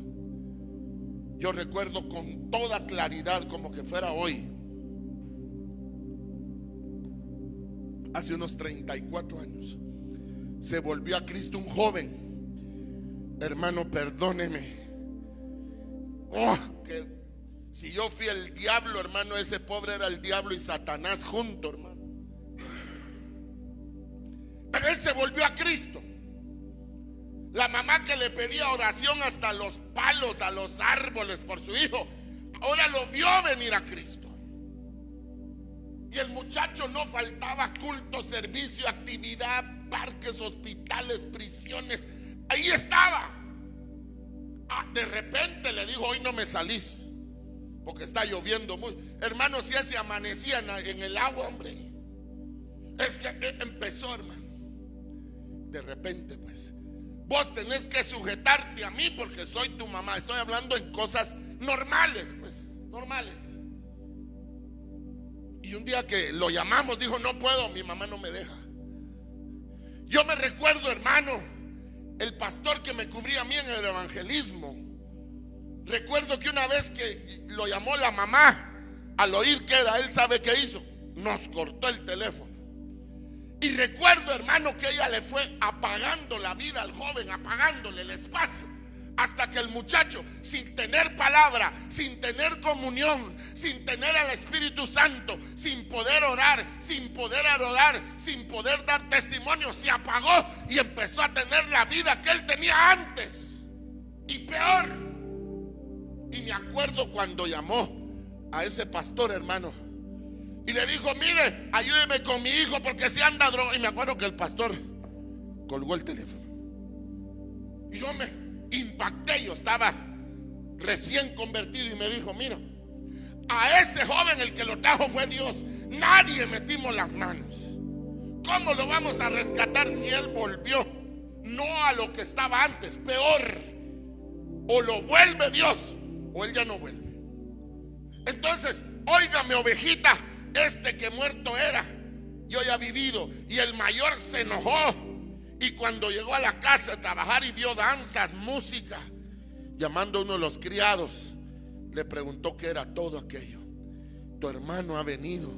Yo recuerdo con toda claridad, como que fuera hoy, hace unos 34 años, se volvió a Cristo un joven. Hermano, perdóneme. Que si yo fui el diablo, hermano, ese pobre era el diablo y Satanás junto, hermano. Pero él se volvió a Cristo. La mamá que le pedía oración hasta los palos, a los árboles por su hijo, ahora lo vio venir a Cristo. Y el muchacho no faltaba culto, servicio, actividad, parques, hospitales, prisiones. Ahí estaba. De repente le dijo: hoy no me salís porque está lloviendo mucho. Hermano, si ese amanecía en el agua, hombre. Es que empezó, hermano. De repente, pues, vos tenés que sujetarte a mí porque soy tu mamá. Estoy hablando en cosas normales, pues, normales. Y un día que lo llamamos, dijo: no puedo, mi mamá no me deja. Yo me recuerdo, hermano, el pastor que me cubría a mí en el evangelismo. Recuerdo que una vez que lo llamó la mamá, al oír que era él, ¿sabe qué hizo? Nos cortó el teléfono. Y recuerdo, hermano, que ella le fue apagando la vida al joven, apagándole el espacio, hasta que el muchacho, sin tener palabra, sin tener comunión, sin tener al Espíritu Santo, sin poder orar, sin poder adorar, sin poder dar testimonio, se apagó y empezó a tener la vida que él tenía antes, y peor. Y me acuerdo cuando llamó a ese pastor, hermano, y le dijo: mire, ayúdeme con mi hijo porque se anda drogando. Y me acuerdo que el pastor colgó el teléfono. Y yo me impacté, yo estaba recién convertido, y me dijo: mira, a ese joven el que lo trajo fue Dios, nadie metimos las manos. ¿Cómo lo vamos a rescatar si él volvió? No a lo que estaba antes, peor. O lo vuelve Dios o él ya no vuelve. Entonces, óigame, ovejita, este que muerto era, yo ya vivido. Y el mayor se enojó, y cuando llegó a la casa a trabajar y vio danzas, música, llamando a uno de los criados, le preguntó qué era todo aquello. Tu hermano ha venido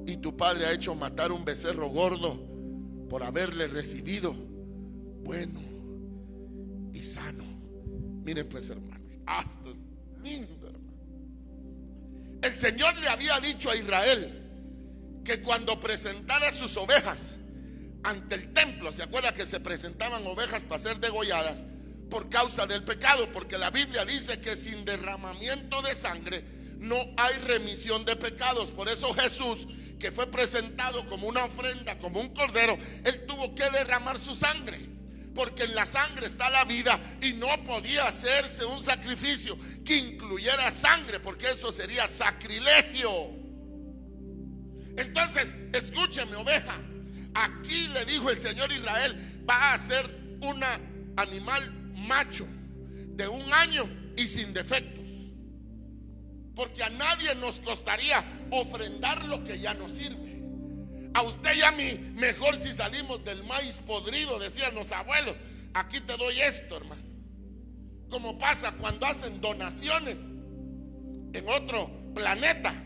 y tu padre ha hecho matar un becerro gordo por haberle recibido bueno y sano. Miren pues, hermanos, esto es lindo, hermano. El Señor le había dicho a Israel que cuando presentara sus ovejas ante el templo, ¿se acuerda que se presentaban ovejas para ser degolladas por causa del pecado? Porque la Biblia dice que sin derramamiento de sangre no hay remisión de pecados. Por eso Jesús, que fue presentado como una ofrenda, como un cordero, él tuvo que derramar su sangre, porque en la sangre está la vida, y no podía hacerse un sacrificio que incluyera sangre, porque eso sería sacrilegio. Entonces, escúcheme, oveja, aquí le dijo el Señor a Israel: va a ser un animal macho de 1 año y sin defectos, porque a nadie nos costaría ofrendar lo que ya no sirve. A usted y a mí, mejor si salimos del maíz podrido, decían los abuelos. Aquí te doy esto, hermano. Como pasa cuando hacen donaciones en otro planeta,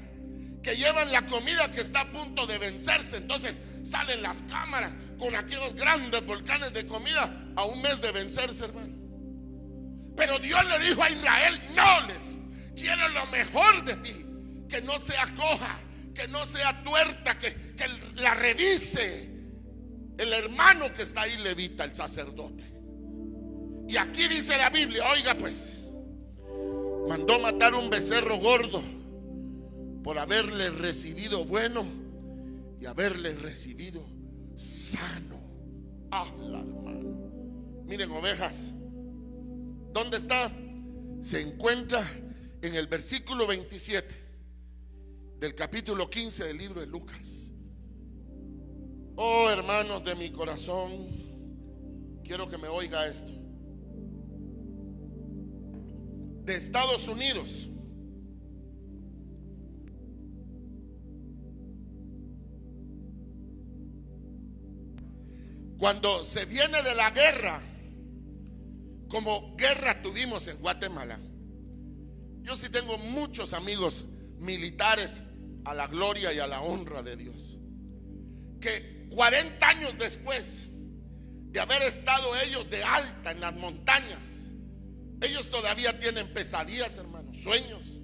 que llevan la comida que está a punto de vencerse. Entonces salen las cámaras con aquellos grandes volcanes de comida a 1 mes de vencerse, hermano. Pero Dios le dijo a Israel: no, le dijo, quiero lo mejor de ti, que no sea coja, que no sea tuerta, que la revise el hermano que está ahí, levita, el sacerdote. Y aquí dice la Biblia, oiga pues, mandó matar un becerro gordo por haberle recibido bueno y haberle recibido sano. Hermano, miren, ovejas, ¿dónde está? Se encuentra en el versículo 27 del capítulo 15 del libro de Lucas. Oh, hermanos de mi corazón, quiero que me oiga esto. De Estados Unidos, cuando se viene de la guerra, como guerra tuvimos en Guatemala, yo sí tengo muchos amigos militares a la gloria y a la honra de Dios, que 40 años después de haber estado ellos de alta en las montañas, ellos todavía tienen pesadillas, hermanos, sueños.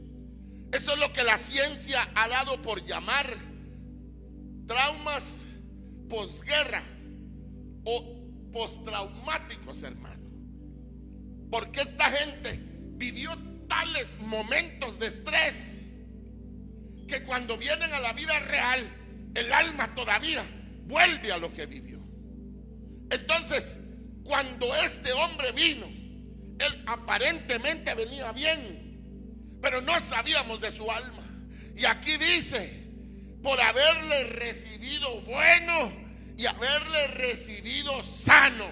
Eso es lo que la ciencia ha dado por llamar traumas posguerra o postraumáticos, hermano, porque esta gente vivió tales momentos de estrés que cuando vienen a la vida real, el alma todavía vuelve a lo que vivió. Entonces, cuando este hombre vino, él aparentemente venía bien, pero no sabíamos de su alma. Y aquí dice: por haberle recibido bueno y haberle recibido sano.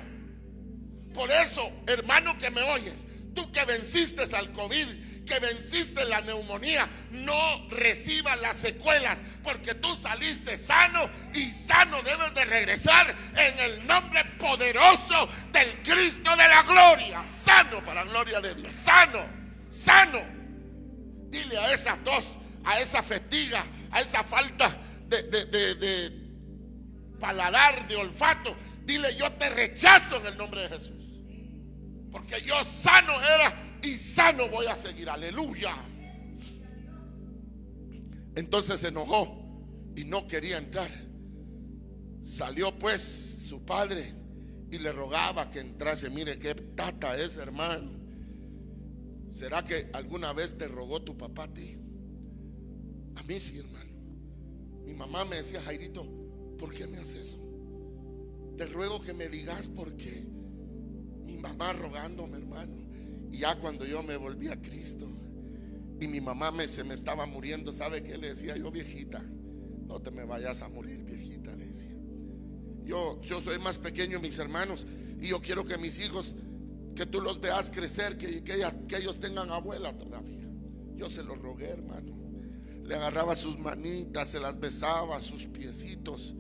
Por eso, hermano que me oyes, tú que venciste al COVID, que venciste la neumonía, no recibas las secuelas, porque tú saliste sano, y sano debes de regresar en el nombre poderoso del Cristo de la gloria. Sano para gloria de Dios, sano, sano. Dile a esa tos, a esa fatiga, a esa falta de paladar, de olfato, dile: yo te rechazo en el nombre de Jesús, porque yo sano era y sano voy a seguir. Aleluya. Entonces se enojó y no quería entrar. Salió pues su padre y le rogaba que entrase. Mire qué tata es, hermano. ¿Será que alguna vez te rogó tu papá a ti? A mí sí, hermano. Mi mamá me decía: Jairito, ¿por qué me haces eso? Te ruego que me digas por qué. Mi mamá rogándome, hermano. Y ya cuando yo me volví a Cristo y mi mamá se me estaba muriendo, ¿sabe qué le decía yo? Viejita, no te me vayas a morir, viejita, le decía. Yo soy más pequeño que mis hermanos y yo quiero que mis hijos, que tú los veas crecer, que ellos tengan abuela todavía. Yo se lo rogué, hermano. Le agarraba sus manitas, se las besaba, sus piecitos.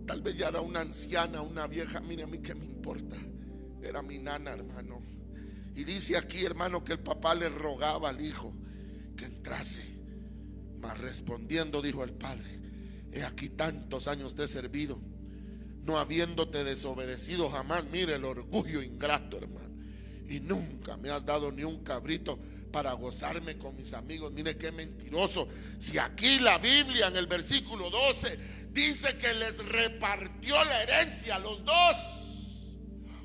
Tal vez ya era una anciana, una vieja. Mire, a mí qué me importa. Era mi nana, hermano. Y dice aquí, hermano, que el papá le rogaba al hijo que entrase. Mas respondiendo dijo el padre: he aquí tantos años te he servido, no habiéndote desobedecido jamás. Mire el orgullo ingrato, hermano. Y nunca me has dado ni un cabrito para gozarme con mis amigos. Mire qué mentiroso. Si aquí la Biblia en el versículo 12 dice que les repartió la herencia a los dos.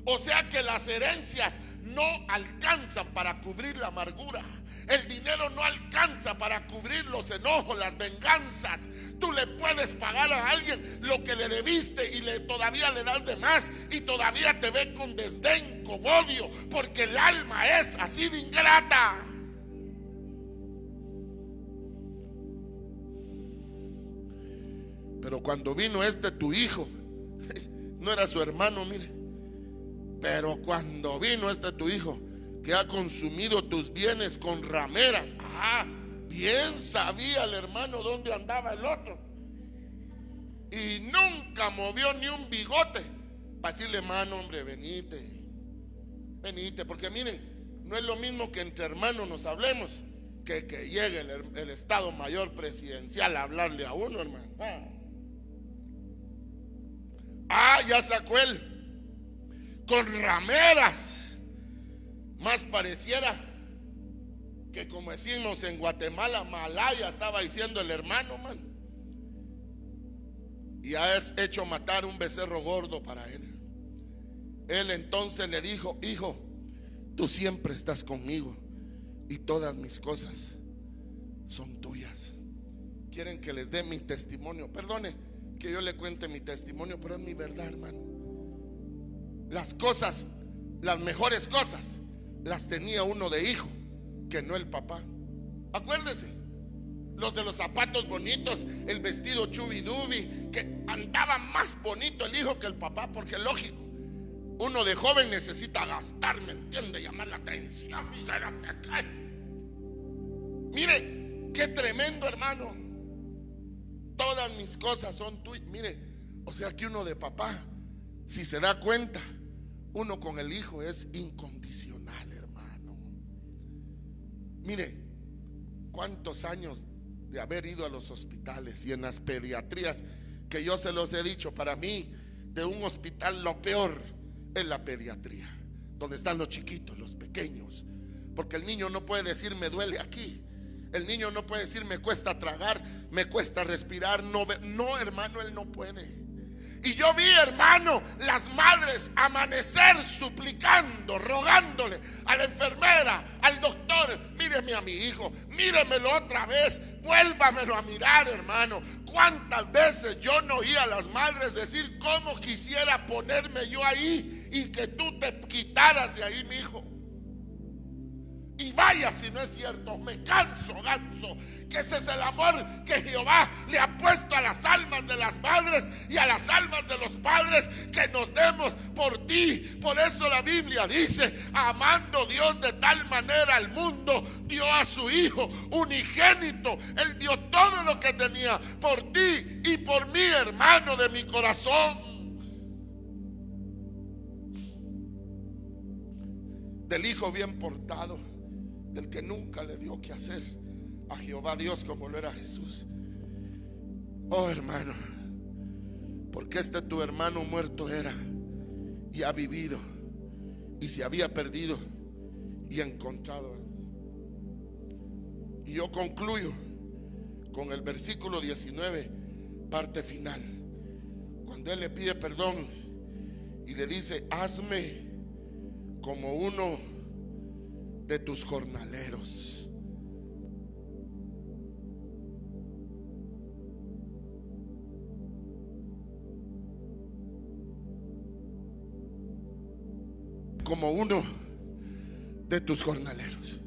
O sea que las herencias no alcanzan para cubrir la amargura. El dinero no alcanza para cubrir los enojos, las venganzas. Tú le puedes pagar a alguien lo que le debiste y todavía le das de más, y todavía te ve con desdén, con odio, porque el alma es así de ingrata. Pero cuando vino tu hijo, no era su hermano, mire. Pero cuando vino tu hijo, que ha consumido tus bienes con rameras, bien sabía el hermano dónde andaba el otro. Y nunca movió ni un bigote para decirle: hermano, hombre, venite. Porque miren, no es lo mismo que entre hermanos nos hablemos que llegue el Estado Mayor Presidencial a hablarle a uno, hermano. Ya sacó él con rameras. Más pareciera que, como decimos en Guatemala, malaya estaba diciendo el hermano, man. Y ha hecho matar un becerro gordo para él. Él entonces le dijo: hijo, tú siempre estás conmigo y todas mis cosas son tuyas. Quieren que les dé mi testimonio. Perdone que yo le cuente mi testimonio, pero es mi verdad, hermano. Las cosas, las mejores cosas, las tenía uno de hijo, que no el papá. Acuérdese, los de los zapatos bonitos, el vestido chubidubi, que andaba más bonito el hijo que el papá, porque lógico, uno de joven necesita gastar, ¿me entiende? Llamar la atención. Mire, qué tremendo, hermano. Todas mis cosas son tuyas. Mire, o sea que uno de papá, si se da cuenta, uno con el hijo es incondicional, hermano. Mire, cuántos años de haber ido a los hospitales y en las pediatrías, que yo se los he dicho, para mí, de un hospital lo peor es la pediatría, donde están los chiquitos, los pequeños. Porque el niño no puede decir: me duele aquí. El niño no puede decir: me cuesta tragar, me cuesta respirar. No, hermano, él no puede. Y yo vi, hermano, las madres amanecer suplicando, rogándole a la enfermera, al doctor: míreme a mi hijo, míremelo otra vez, vuélvamelo a mirar, hermano. ¿Cuántas veces yo no oí a las madres decir: cómo quisiera ponerme yo ahí y que tú te quitaras de ahí, mi hijo? Y vaya si no es cierto, me canso, ganso, que ese es el amor que Jehová le ha puesto a las almas de las madres y a las almas de los padres, que nos demos por ti. Por eso la Biblia dice: amando Dios de tal manera al mundo, dio a su Hijo unigénito. Él dio todo lo que tenía por ti y por mí, hermano de mi corazón. Del hijo bien portado, del que nunca le dio que hacer a Jehová Dios como lo era Jesús. Oh, hermano, porque tu hermano muerto era y ha vivido, y se había perdido y encontrado. Y yo concluyo con el versículo 19, parte final, cuando él le pide perdón y le dice: hazme como uno de tus jornaleros. como uno de tus jornaleros.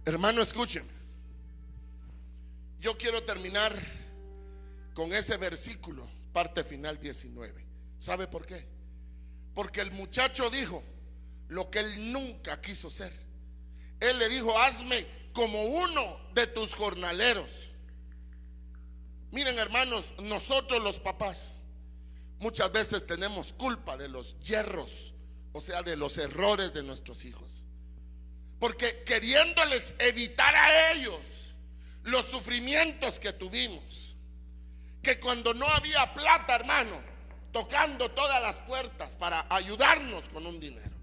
Hermano, escúcheme. Yo quiero terminar con ese versículo, parte final 19. ¿Sabe por qué? Porque el muchacho dijo lo que él nunca quiso ser. Él le dijo: hazme como uno de tus jornaleros. Miren, hermanos, nosotros los papás muchas veces tenemos culpa de los yerros, o sea, de los errores de nuestros hijos, porque queriéndoles evitar a ellos los sufrimientos que tuvimos, que cuando no había plata, hermano, tocando todas las puertas para ayudarnos con un dinero,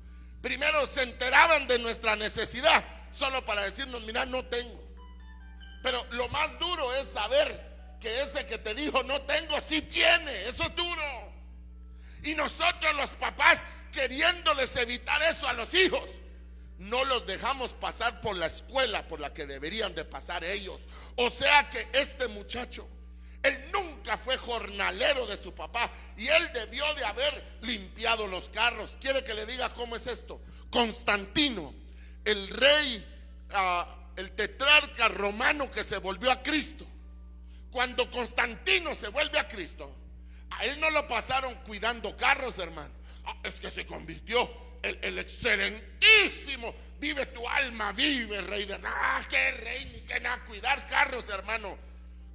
primero se enteraban de nuestra necesidad solo para decirnos: mira, no tengo. Pero lo más duro es saber que ese que te dijo no tengo, sí tiene. Eso es duro. Y nosotros los papás, queriéndoles evitar eso a los hijos, no los dejamos pasar por la escuela por la que deberían de pasar ellos. O sea que este muchacho, él nunca fue jornalero de su papá, y él debió de haber limpiado los carros. ¿Quiere que le diga cómo es esto? Constantino, el rey, el tetrarca romano que se volvió a Cristo, cuando Constantino se vuelve a Cristo, a él no lo pasaron cuidando carros, hermano. Es que se convirtió el excelentísimo, vive tu alma, vive rey de nada. ¿Qué rey ni qué nada? Cuidar carros, hermano.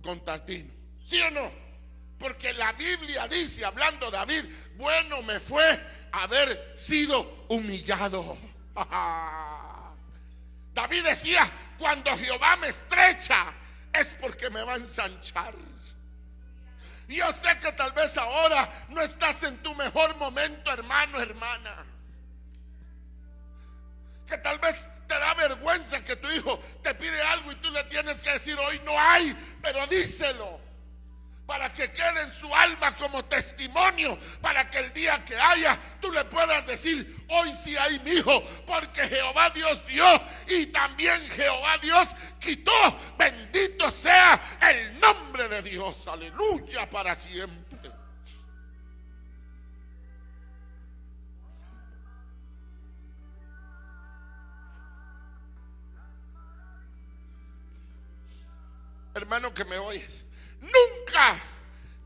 Constantino, ¿sí o no? Porque la Biblia dice, hablando de David: bueno me fue haber sido humillado. David decía: cuando Jehová me estrecha es porque me va a ensanchar. Y yo sé que tal vez ahora no estás en tu mejor momento, hermano, hermana, que tal vez te da vergüenza que tu hijo te pide algo y tú le tienes que decir: hoy no hay, pero díselo, para que quede en su alma como testimonio, para que el día que haya tú le puedas decir: hoy sí hay, mi hijo, porque Jehová Dios dio y también Jehová Dios quitó. Bendito sea el nombre de Dios, aleluya, para siempre. Hermano que me oyes, nunca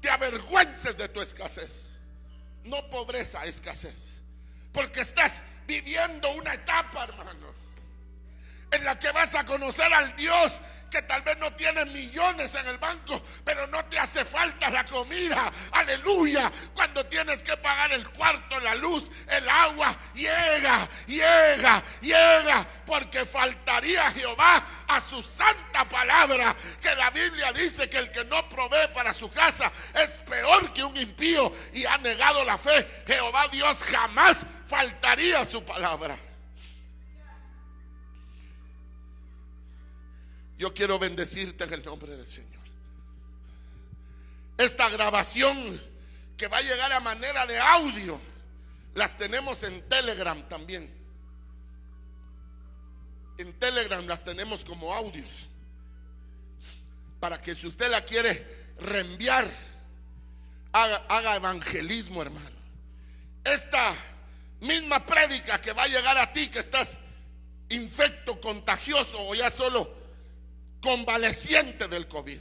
te avergüences de tu escasez. No pobreza, escasez. Porque estás viviendo una etapa, hermano, en la que vas a conocer al Dios que tal vez no tiene millones en el banco, pero no te hace falta la comida, aleluya. Cuando tienes que pagar el cuarto, la luz, el agua, llega, porque faltaría Jehová a su santa palabra, que la Biblia dice que el que no provee para su casa es peor que un impío y ha negado la fe. Jehová Dios jamás faltaría a su palabra. Yo quiero bendecirte en el nombre del Señor. Esta grabación que va a llegar a manera de audio, las tenemos en Telegram también. En Telegram las tenemos como audios, para que si usted la quiere reenviar, haga evangelismo, hermano. Esta misma prédica que va a llegar a ti, que estás infecto, contagioso o ya solo convaleciente del COVID,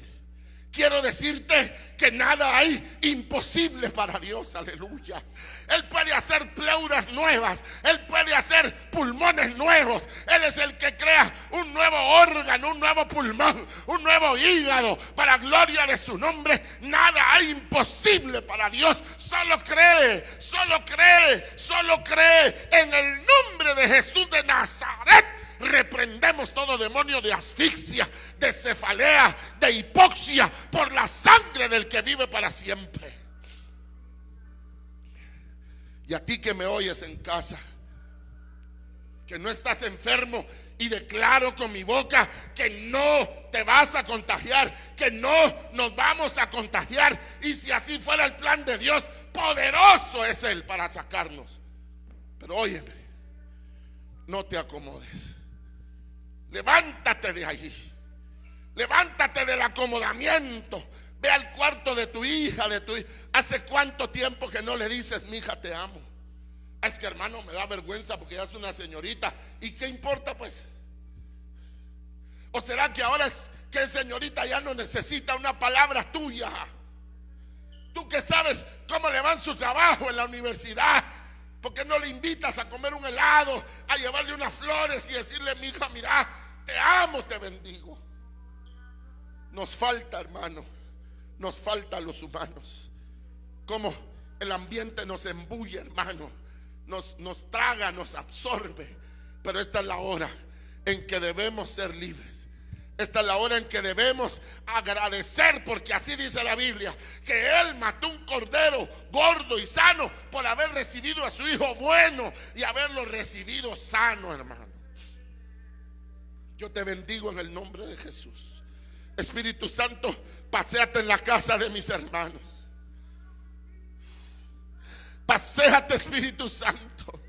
quiero decirte que nada hay imposible para Dios, aleluya. Él puede hacer pleuras nuevas, Él puede hacer pulmones nuevos. Él es el que crea un nuevo órgano, un nuevo pulmón, un nuevo hígado, para gloria de su nombre. Nada hay imposible para Dios. Solo cree, solo cree, solo cree en el nombre de Jesús de Nazaret. Reprendemos todo demonio de asfixia, de cefalea, de hipoxia, por la sangre del que vive para siempre. Y a ti que me oyes en casa, que no estás enfermo, y declaro con mi boca que no te vas a contagiar, que no nos vamos a contagiar. Y si así fuera el plan de Dios, poderoso es Él para sacarnos. Pero óyeme, no te acomodes. Levántate de allí. Levántate del acomodamiento. Ve al cuarto de tu hija, ¿Hace cuánto tiempo que no le dices, mi hija, te amo? Es que, hermano, me da vergüenza porque ya es una señorita. ¿Y qué importa, pues? ¿O será que ahora es que señorita ya no necesita una palabra tuya? Tú que sabes cómo le va en su trabajo en la universidad, ¿por qué no le invitas a comer un helado, a llevarle unas flores y decirle, mi hija, mira, te amo, te bendigo? Nos falta, hermano, nos falta a los humanos. Como el ambiente nos embulle, hermano, nos traga, nos absorbe. Pero esta es la hora en que debemos ser libres. Esta es la hora en que debemos agradecer, porque así dice la Biblia, que Él mató un cordero gordo y sano por haber recibido a su hijo bueno y haberlo recibido sano, hermano. Yo te bendigo en el nombre de Jesús. Espíritu Santo, paséate en la casa de mis hermanos. Paséate, Espíritu Santo.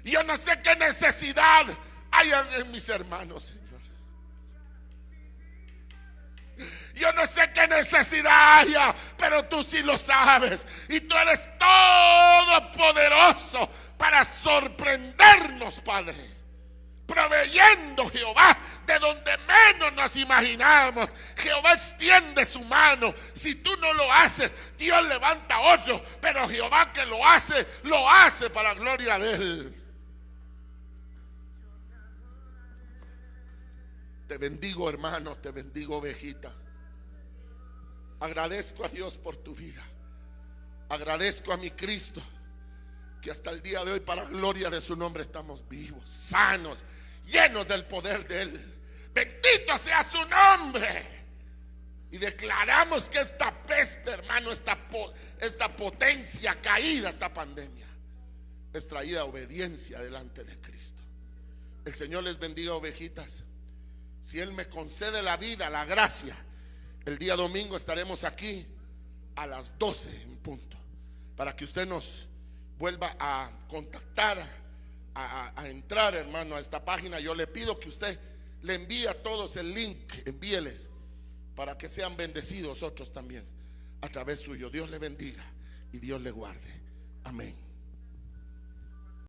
Yo no sé qué necesidad hay en mis hermanos, Señor. Yo no sé qué necesidad haya, pero tú sí lo sabes. Y tú eres todopoderoso para sorprendernos, Padre. Proveyendo, Jehová, de donde menos nos imaginamos. Jehová extiende su mano. Si tú no lo haces, Dios levanta otro. Pero Jehová que lo hace para gloria de Él. Te bendigo, hermano, te bendigo, ovejita. Agradezco a Dios por tu vida. Agradezco a mi Cristo, que hasta el día de hoy, para gloria de su nombre, estamos vivos, sanos, llenos del poder de Él. Bendito sea su nombre. Y declaramos que esta peste, hermano, esta potencia caída, esta pandemia, es traída a obediencia delante de Cristo. El Señor les bendiga, ovejitas. Si Él me concede la vida, la gracia, el día domingo estaremos aquí a las 12 en punto, para que usted nos vuelva a contactar, a entrar, hermano, a esta página. Yo le pido que usted le envíe a todos el link, envíeles, para que sean bendecidos otros también a través suyo. Dios le bendiga y Dios le guarde. Amén.